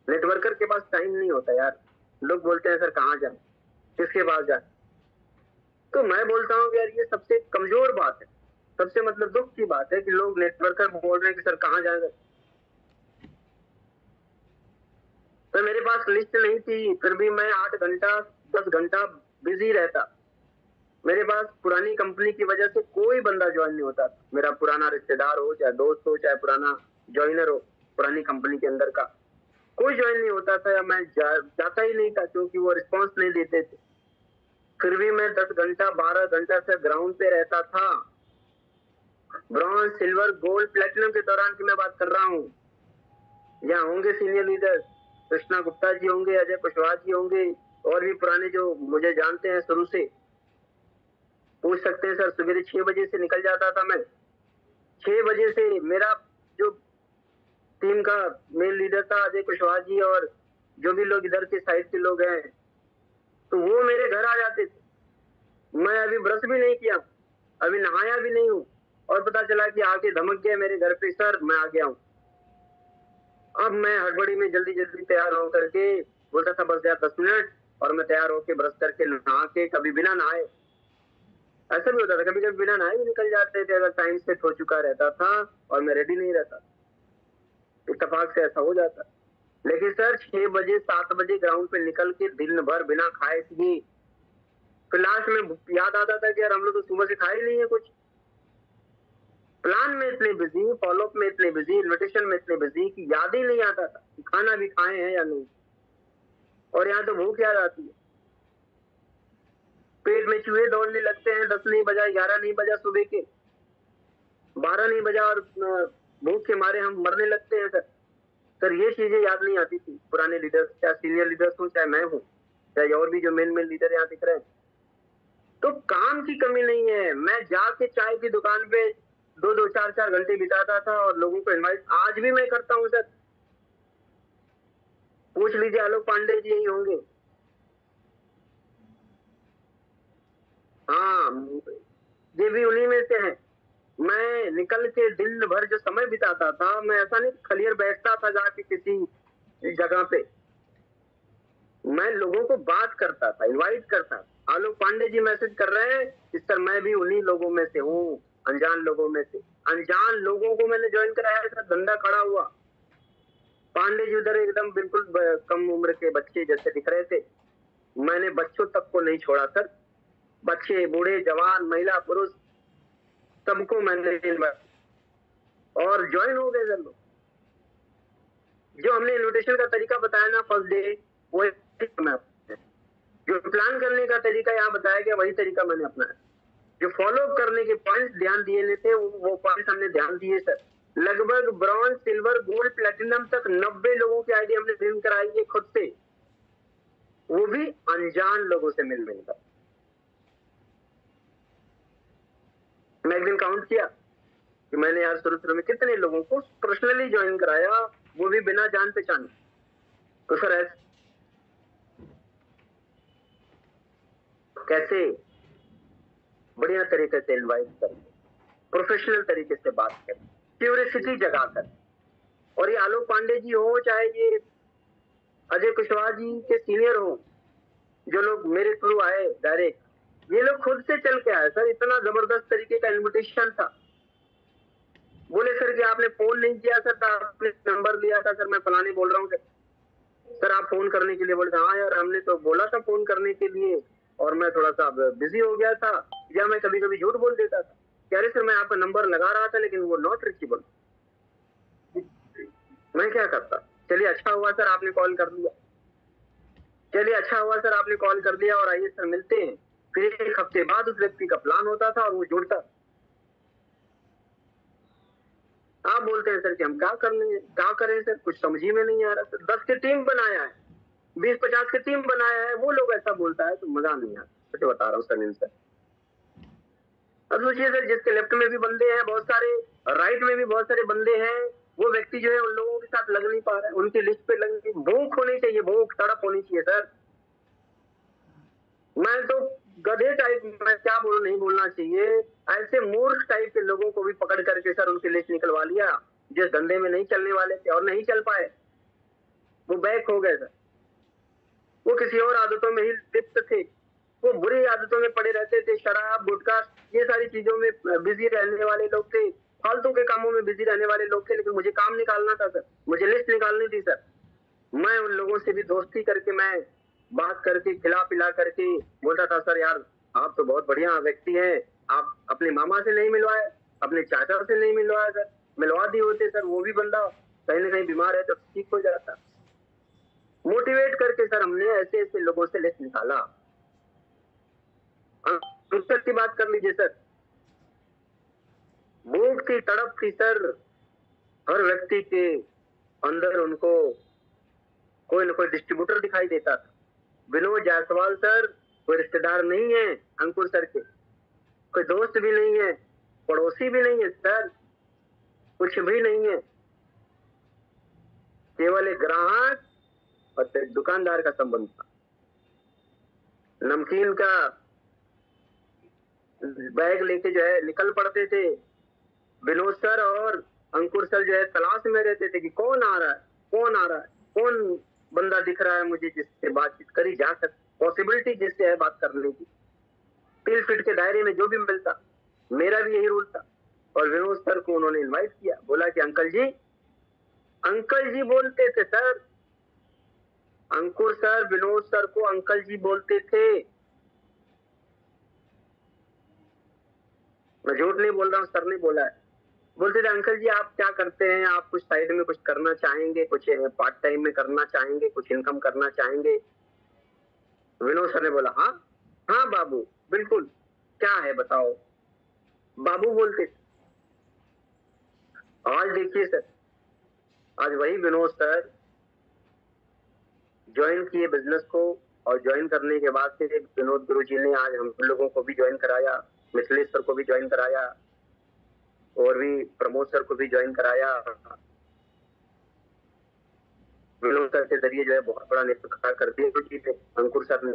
नेटवर्कर के पास टाइम नहीं होता यार, लोग बोलते हैं सर कहाँ जाए, किसके पास जाए। तो मैं बोलता हूँ कि यार ये सबसे कमजोर बात है, सबसे मतलब दुख की बात है कि लोग नेटवर्कर बोल रहे हैं कि सर कहाँ जाएंगे। तो मेरे पास लिस्ट नहीं थी, फिर भी मैं 8 घंटा 10 घंटा बिजी रहता। मेरे पास पुरानी कंपनी की वजह से कोई बंदा ज्वाइन नहीं होता, मेरा पुराना रिश्तेदार हो, चाहे दोस्त हो, चाहे पुराना ज्वाइनर हो, पुरानी कंपनी के अंदर का कोई ज्वाइन नहीं होता था, या मैं जाता ही नहीं था, क्योंकि वो रिस्पॉन्स नहीं देते थे। फिर भी मैं 10 घंटा 12 घंटा से ग्राउंड पे रहता था। ब्रॉन्ज, सिल्वर, गोल्ड, प्लेटिनम के दौरान की मैं बात कर रहा हूँ। यहाँ होंगे सीनियर लीडर, कृष्णा गुप्ता जी होंगे, अजय कुशवाहा जी होंगे, और भी पुराने जो मुझे जानते हैं शुरू से, पूछ सकते हैं सर। सवेरे 6 बजे से निकल जाता था मैं, 6 बजे से। मेरा जो टीम का मेन लीडर था अजय कुशवाहा जी और जो भी लोग इधर के साइड के लोग हैं, तो वो मेरे घर आ जाते थे। मैं अभी ब्रश भी नहीं किया, अभी नहाया भी नहीं हूँ, और पता चला कि आके धमक गया मेरे घर पे, सर मैं आ गया हूँ। अब मैं हड़बड़ी में जल्दी जल्दी तैयार होकर के बोलता था बस यार 10 मिनट, और मैं तैयार होके ब्रश करके नहा के, कभी बिना नहाए, ऐसा भी होता था, कभी कभी बिना नहाए भी निकल जाते थे अगर टाइम से हो चुका रहता था और मैं रेडी नहीं रहता, इत्तेफाक से ऐसा हो जाता। लेकिन सर 6 बजे 7 बजे ग्राउंड पे निकल के दिन भर बिना खाए पिए, फिर लास्ट में याद आता था कि यार हम लोग तो सुबह से खाए ही नहीं है कुछ। प्लान में इतने बिजी, फॉलोअप में इतने बिजी, इन्विटेशन में इतने बिजी कि याद ही नहीं आता था कि खाना भी खाए हैं या नहीं। और यहाँ तो भूख याद आती है, पेट में चूहे दौड़ने लगते हैं, 10 नहीं बजा, 11 नहीं बजा, सुबह के 12 नहीं बजा, और भूख के मारे हम मरने लगते हैं। सर ये चीजें याद नहीं आती थी पुराने लीडर्स, चाहे सीनियर लीडर्स हूँ, चाहे मैं हूँ, चाहे और भी जो मेन लीडर यहाँ दिख रहे हैं। तो काम की कमी नहीं है, मैं जाके चाय की दुकान पे 2-2, 4-4 घंटे बिताता था और लोगों को इनवाइट आज भी मैं करता हूँ। सर पूछ लीजिए, आलोक पांडे जी यही होंगे। हाँ, ये भी उन्हीं में से है। मैं निकल के दिन भर जो समय बिताता था, मैं ऐसा नहीं खलियर बैठता था जाके किसी जगह पे, मैं लोगों को बात करता था, इनवाइट करता था। आलोक पांडे जी मैसेज कर रहे हैं कि सर मैं भी उन्हीं लोगों में से हूँ, अनजान लोगों में से। अनजान लोगों को मैंने ज्वाइन कराया, सर धंधा खड़ा हुआ। पांडे जी उधर एकदम बिल्कुल कम उम्र के बच्चे जैसे दिख रहे थे, मैंने बच्चों तक को नहीं छोड़ा सर, बच्चे बूढ़े जवान महिला पुरुष सबको मैंने और ज्वाइन हो गए सर लोग। जो हमने इन्विटेशन का तरीका बताया ना फर्स्ट डे, वो जो प्लान करने का तरीका यहाँ बताया गया वही तरीका मैंने अपनाया। जो फॉलो करने के पॉइंट्स ध्यान दिए थे वो पॉइंट्स हमने ध्यान दिए सर। लगभग ब्रॉन्ज सिल्वर गोल्ड प्लेटिनम तक 90 लोगों की आईडी हमने ड्रीम कराई है खुद से, वो भी अनजान लोगों से मिल मिलकर। मैं एक दिन काउंट किया कि मैंने यार शुरू में कितने लोगों को पर्सनली ज्वाइन कराया, वो भी बिना जान पहचाने। तो सर ऐसे कैसे बढ़िया तरीके से इनवाइट करें, प्रोफेशनल तरीके से बात करें, क्यूरियोसिटी जगाकर। और ये आलोक पांडे जी हो, चाहे ये अजय कुशवाहा जी के सीनियर हो, जो लोग मेरे थ्रू आए डायरेक्ट, ये लोग खुद से चल के आए सर। इतना जबरदस्त तरीके का इन्विटेशन था। बोले सर कि आपने फोन नहीं किया सर, आपने नंबर लिया था सर, मैं फलाने बोल रहा हूँ सर आप फोन करने के लिए। बोले हाँ यार हमने तो बोला था फोन करने के लिए और मैं थोड़ा सा बिजी हो गया था, या मैं कभी कभी झूठ बोल देता था। कह रहे सर मैं आपका नंबर लगा रहा था लेकिन वो नॉट रीचेबल। मैं क्या करता, चलिए अच्छा हुआ सर आपने कॉल कर लिया, चलिए अच्छा हुआ सर आपने कॉल कर दिया, और आइए सर मिलते हैं। फिर 1 हफ्ते बाद उस व्यक्ति का प्लान होता था और वो जुड़ता। आप बोलते हैं सर कि हम क्या करें सर, कुछ समझ ही में नहीं आ रहा सर। 10 की टीम बनाया है, 20-50 की टीम बनाया है, वो लोग ऐसा बोलता है तो मजा नहीं आता। तो बता रहा हूँ सर। अब सोचिए सर, जिसके लेफ्ट में भी बंदे हैं बहुत सारे, राइट में भी बहुत सारे बंदे हैं, वो व्यक्ति जो है उन लोगों के साथ लग नहीं पा रहा है, उनकी लिस्ट पे लगने की भूख होनी चाहिए, भूख तड़प होनी चाहिए सर। मैं तो गधे टाइप, मैं क्या बोलूं, नहीं बोलना चाहिए, ऐसे मूर्ख टाइप के लोगों को भी पकड़ करके सर उनकी लिस्ट निकलवा लिया, जिस धंधे में नहीं चलने वाले थे और नहीं चल पाए, वो बैक हो गए सर। वो किसी और आदतों में ही लिप्त थे, वो बुरी आदतों में पड़े रहते थे, शराब गुटखा ये सारी चीजों में बिजी रहने वाले लोग थे, फालतू के कामों में बिजी रहने वाले लोग थे। लेकिन मुझे काम निकालना था सर, मुझे लिस्ट निकालनी थी सर। मैं उन लोगों से भी दोस्ती करके, मैं बात करके, खिला पिला करके बोलता था सर यार आप तो बहुत बढ़िया व्यक्ति हैं, आप अपने मामा से नहीं मिलवाए, अपने चाचा से नहीं मिलवाए सर, मिलवा दिए होते सर, वो भी बंदा कहीं ना कहीं बीमार है तो ठीक हो जाता। मोटिवेट करके सर हमने ऐसे ऐसे लोगों से लिस्ट निकाला। पुस्तक की बात कर लीजिए सर, भूख की तड़प थी सर हर व्यक्ति के अंदर, उनको कोई ना कोई डिस्ट्रीब्यूटर दिखाई देता था। विनोद जायसवाल सर कोई रिश्तेदार नहीं है अंकुर सर के, कोई दोस्त भी नहीं है, पड़ोसी भी नहीं है सर, कुछ भी नहीं है, केवल एक ग्राहक और एक दुकानदार का संबंध था। नमकीन का बैग लेके जो है निकल पड़ते थे। विनोद सर और अंकुर सर जो है तलाश में रहते थे कि कौन आ रहा है, कौन आ रहा है, कौन बंदा दिख रहा है मुझे जिससे बातचीत करी जा सकती, पॉसिबिलिटी जिससे है बात करने की। टिल फिट के दायरे में जो भी मिलता, मेरा भी यही रूल था। और विनोद सर को उन्होंने इनवाइट किया, बोला कि अंकल जी बोलते थे सर। अंकुर सर विनोद सर को अंकल जी बोलते थे। मैं झूठ नहीं बोल रहा हूँ, सर ने बोला है। बोलते थे अंकल जी आप क्या करते हैं, आप कुछ साइड में कुछ करना चाहेंगे, कुछ पार्ट टाइम में करना चाहेंगे, कुछ इनकम करना चाहेंगे। विनोद सर ने बोला हाँ हाँ बाबू बिल्कुल, क्या है बताओ। बाबू बोलते थे। आज देखिए सर, आज वही विनोद सर ज्वाइन किए बिजनेस को, और ज्वाइन करने के बाद से विनोद गुरु जी ने आज हम लोगों को भी ज्वाइन कराया, मिथिलेश सर को भी ज्वाइन कराया, और भी प्रमोद सर को भी ज्वाइन कराया। विनोद सर के जरिए जो है बहुत बड़ा नेतृत्व खड़ा कर दिया गुरु जी ने। अंकुर सर ने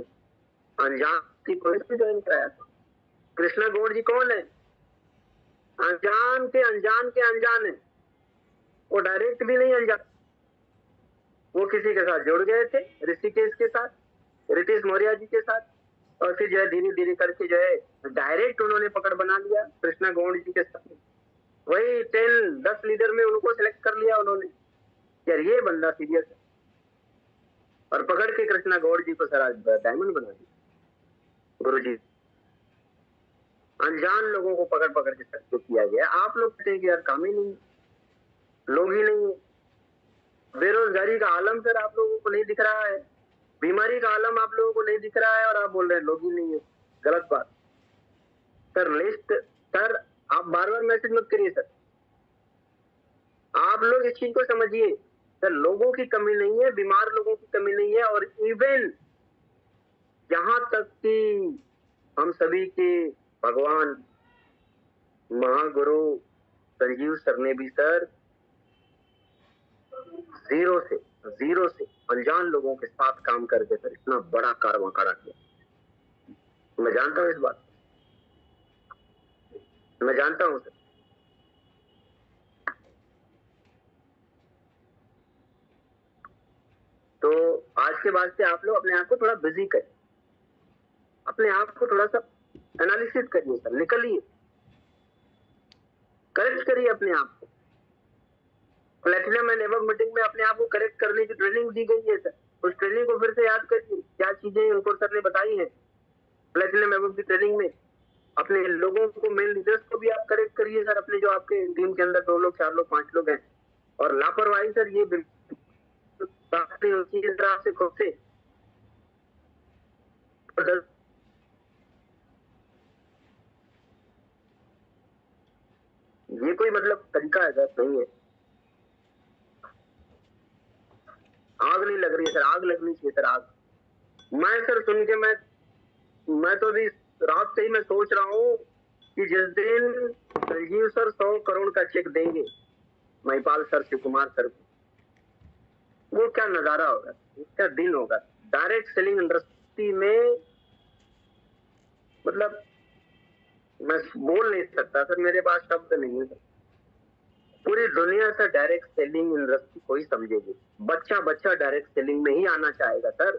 अनजान की कोई भी ज्वाइन कराया था। कृष्णा गौड़ जी कौन है, अनजान के अनजान है। वो डायरेक्ट भी नहीं अनजान, वो किसी के साथ जुड़ गए थे, ऋषिकेश के साथ, रितेश मौर्य जी के साथ, और फिर जो है धीरे धीरे करके जो है डायरेक्ट उन्होंने पकड़ बना लिया कृष्णा गौड़ जी के साथ। वही 10 लीडर में उनको सिलेक्ट कर लिया उन्होंने, यार ये बंदा सीरियस है, और पकड़ के कृष्णा गौड़ जी को सर आज डायमंड बना दिया गुरु जी। अनजान लोगों को पकड़ पकड़ के सर किया गया। आप लोग कहते हैं कि यार काम ही नहीं, लोग ही नहीं है। बेरोजगारी का आलम सर आप लोगों को नहीं दिख रहा है, बीमारी का आलम आप लोगों को नहीं दिख रहा है, और आप बोल रहे हैं लोग ही नहीं है। गलत बात सर। लिस्ट सर आप बार बार मैसेज मत करिए सर, आप लोग इस चीज को समझिए सर। लोगों की कमी नहीं है, बीमार लोगों की कमी नहीं है, और इवन यहां तक कि हम सभी के भगवान महागुरु संजीव सर ने भी सर जीरो से अनजान लोगों के साथ काम करके सर इतना बड़ा कारवां खड़ा किया। मैं जानता हूं इस बात, मैं जानता हूं सर। तो आज के बाद से आप लोग अपने आप को थोड़ा बिजी करें, अपने आप को थोड़ा सा एनालिसिस करिए सर, निकलिए, करेक्ट करिए अपने आप को। प्लेटिनम एंड एबव मीटिंग में अपने आप को करेक्ट करने की ट्रेनिंग दी गई है सर। उस ट्रेनिंग को फिर से याद करिए, क्या चीजें उनको सर ने बताई हैं प्लेटिनम एबव की ट्रेनिंग में। अपने लोगों को, मेन लीडर्स को भी आप करेक्ट करिए सर, अपने जो आपके टीम के अंदर 2 लोग 4 लोग 5 लोग हैं। और लापरवाही सर ये बात नहीं होती है सर आपसे खुद से। ये कोई मतलब तरीका है सर, नहीं है। आग नहीं लग रही है सर, आग लगनी चाहिए सर, आग। मैं सर सुन के मैं तो अभी रात से ही मैं सोच रहा हूँ कि जिस दिन संजीव सर 100 करोड़ का चेक देंगे महिपाल सर, शिव कुमार सर को, वो क्या नजारा होगा, क्या दिन होगा। डायरेक्ट सेलिंग इंडस्ट्री में मतलब मैं बोल नहीं सकता सर, मेरे पास शब्द नहीं है सर। पूरी दुनिया से डायरेक्ट सेलिंग इंडस्ट्री कोई समझेगी, बच्चा डायरेक्ट सेलिंग में ही आना चाहेगा सर,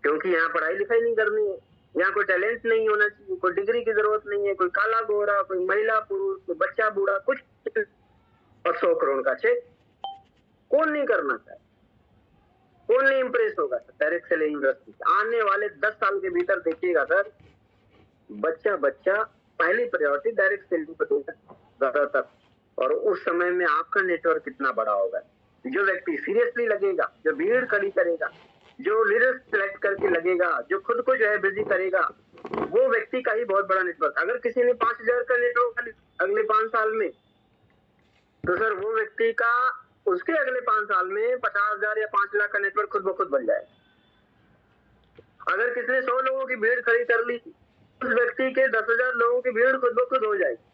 क्योंकि यहाँ पढ़ाई लिखाई नहीं करनी है, यहाँ कोई टैलेंट नहीं होना चाहिए, कोई डिग्री की जरूरत नहीं है, कोई काला गोरा, कोई महिला पुरुष, कोई बच्चा बूढ़ा, कुछ। और 100 करोड़ का चेक कौन नहीं करना चाहे, कौन नहीं इंप्रेस होगा सर डायरेक्ट सेलिंग इंडस्ट्री। आने वाले 10 साल के भीतर देखिएगा सर, बच्चा पहली प्रायोरिटी डायरेक्ट सेलिंग पर देगा ज्यादातर। और उस समय में आपका नेटवर्क कितना बड़ा होगा। जो व्यक्ति सीरियसली लगेगा, जो भीड़ खड़ी करेगा, जो लीडर सेलेक्ट करके लगेगा, जो खुद को जो है बिजी करेगा, वो व्यक्ति का ही बहुत बड़ा नेटवर्क। अगर किसी ने 5000 का नेटवर्क अगले 5 साल में, तो सर वो व्यक्ति का उसके अगले 5 साल में 50,000 या 5 लाख का नेटवर्क खुद ब खुद बन जाए। अगर किसी ने 100 लोगों की भीड़ खड़ी कर ली, उस व्यक्ति के 10,000 लोगों की भीड़ खुद ब खुद हो जाएगी।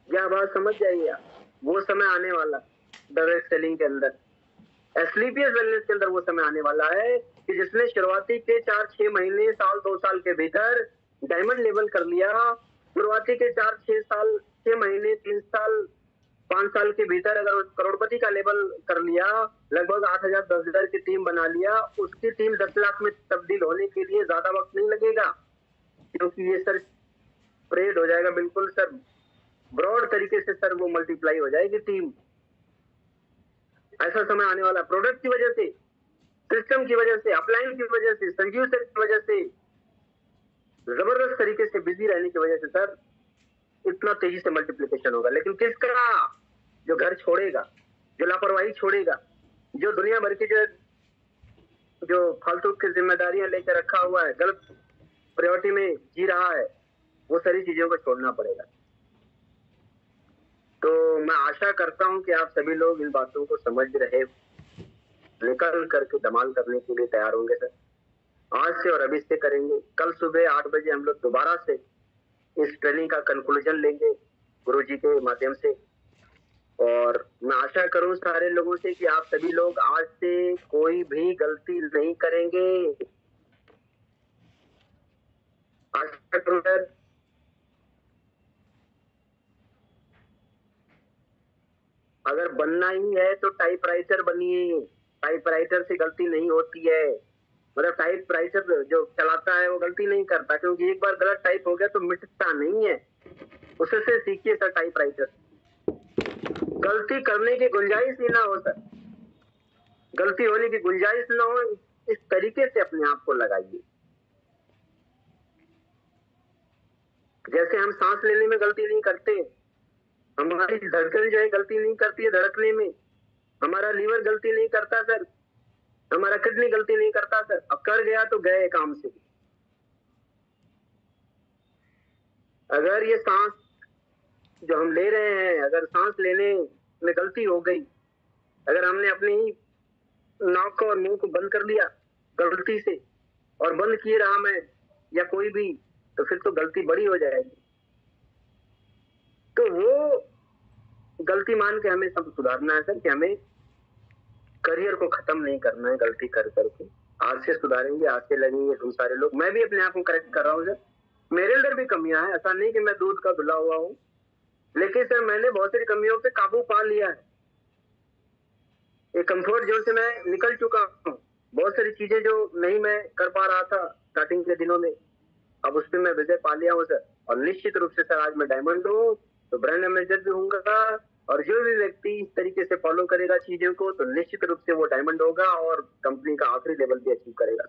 यह बात समझ जाइए आप, वो समय आने वाला। डायरेक्ट सेलिंग के अंदर, एसलीपीएस वेलनेस के अंदर वो समय आने वाला है कि जिसने शुरुआती के 4-6 महीने, साल 2 साल के भीतर डायमंड लेवल कर लिया, शुरुआती के 4-6 साल, 6 महीने, 3 साल, 5 साल के भीतर अगर करोड़पति का लेवल कर लिया, लगभग 8,000 10,000 की टीम बना लिया, उसकी टीम 10 लाख में तब्दील होने के लिए ज्यादा वक्त नहीं लगेगा, क्योंकि ये सर स्प्रेड हो जाएगा बिल्कुल सर, ब्रॉड तरीके से सर वो मल्टीप्लाई हो जाएगी टीम। ऐसा समय आने वाला, प्रोडक्ट की वजह से, सिस्टम की वजह से, अपलाइन की वजह से, संजीव सर की वजह से, जबरदस्त तरीके से बिजी रहने की वजह से सर इतना तेजी से मल्टीप्लिकेशन होगा। लेकिन किसका? जो घर छोड़ेगा, जो लापरवाही छोड़ेगा, जो दुनिया भर की जो फालतू की जिम्मेदारियां लेकर रखा हुआ है, गलत प्रायोरिटी में जी रहा है, वो सारी चीजों को छोड़ना पड़ेगा। तो मैं आशा करता हूं कि आप सभी लोग इन बातों को समझ रहे, निकल करके धमाल करने के लिए तैयार होंगे सर। आज से और अभी से करेंगे। कल सुबह 8 बजे हम लोग दोबारा से इस ट्रेनिंग का कंक्लूजन लेंगे गुरुजी के माध्यम से, और मैं आशा करूं सारे लोगों से कि आप सभी लोग आज से कोई भी गलती नहीं करेंगे। आशा करूं सर। अगर बनना ही है तो टाइपराइटर बनिए, टाइपराइटर से गलती नहीं होती है, मतलब टाइपराइटर जो चलाता है वो गलती नहीं करता, क्योंकि एक बार गलत टाइप हो गया तो मिटता नहीं है, उससे सीखिए सर। टाइपराइटर गलती करने की गुंजाइश ही ना हो सर, गलती होने की गुंजाइश ना हो, इस तरीके से अपने आप को लगाइए। जैसे हम सांस लेने में गलती नहीं करते, हमारी धड़कन जो है गलती नहीं करती है धड़कने में, हमारा लीवर गलती नहीं करता सर, हमारा किडनी गलती नहीं करता सर, अब कर गया तो गए काम से। अगर ये सांस जो हम ले रहे हैं, अगर सांस लेने में गलती हो गई, अगर हमने अपनी ही नाक और मुंह को बंद कर लिया गलती से, और बंद किए रहा मैं या कोई भी, तो फिर तो गलती बड़ी हो जाएगी। तो वो गलती मान के हमें सब सुधारना है सर, कि हमें करियर को खत्म नहीं करना है गलती कर करके। आज से सुधारेंगे, आज से लगेंगे हम सारे लोग। मैं भी अपने आप को करेक्ट कर रहा हूँ सर, मेरे अंदर भी कमियां हैं, ऐसा नहीं कि मैं दूध का धुला हुआ हूँ, लेकिन सर मैंने बहुत सारी कमियों पे काबू पा लिया है। एक कंफर्ट जोन से मैं निकल चुका हूँ, बहुत सारी चीजें जो नहीं मैं कर पा रहा था स्टार्टिंग के दिनों में, अब उस पर मैं विजय पा लिया हूँ सर। और निश्चित रूप से सर आज मैं डायमंड हूँ तो ब्रांड एम्बेसडर भी हूँ, और जो भी व्यक्ति इस तरीके से फॉलो करेगा चीजों को तो निश्चित रूप से वो डायमंड होगा और कंपनी का आखिरी लेवल भी अचीव करेगा।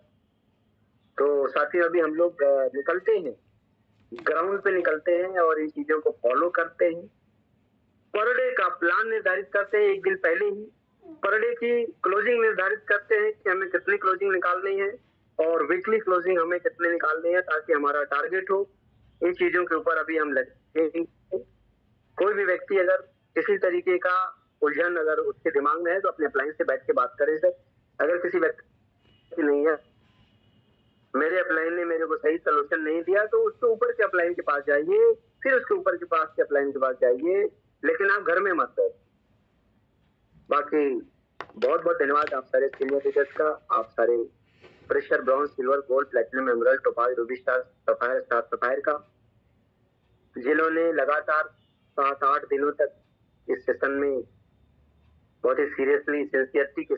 तो साथियों अभी हम लोग निकलते हैं, ग्राउंड पे निकलते हैं और इन चीजों को फॉलो करते हैं। पर डे का प्लान निर्धारित करते हैं एक दिन पहले ही, पर डे की क्लोजिंग निर्धारित करते हैं कि हमें कितनी क्लोजिंग निकालनी है और वीकली क्लोजिंग हमें कितने निकालनी है, ताकि हमारा टारगेट हो। इन चीजों के ऊपर अभी हम लगे। कोई भी व्यक्ति अगर किसी तरीके का उलझन अगर उसके दिमाग में है तो अपने अप्लायंस से बैठ के बात करें सर। अगर किसी व्यक्ति नहीं है, मेरे अप्लायन ने मेरे को सही सोल्यूशन नहीं दिया, तो उसके ऊपर के अप्लायन के पास जाइए, फिर उसके ऊपर के पास के अप्लायन के पास जाइए, लेकिन आप घर में मत रहे। बाकी बहुत बहुत धन्यवाद आप सारे सीनियर लीडर्स का, आप सारे pressure, bronze, silver, gold, platinum, emerald, topaz, Ruby, star, sapphire, star sapphire का, जिन्होंने लगातार 7-8 दिनों तक इस सेशन में बहुत ही सीरियसली, सिंसियरिटी के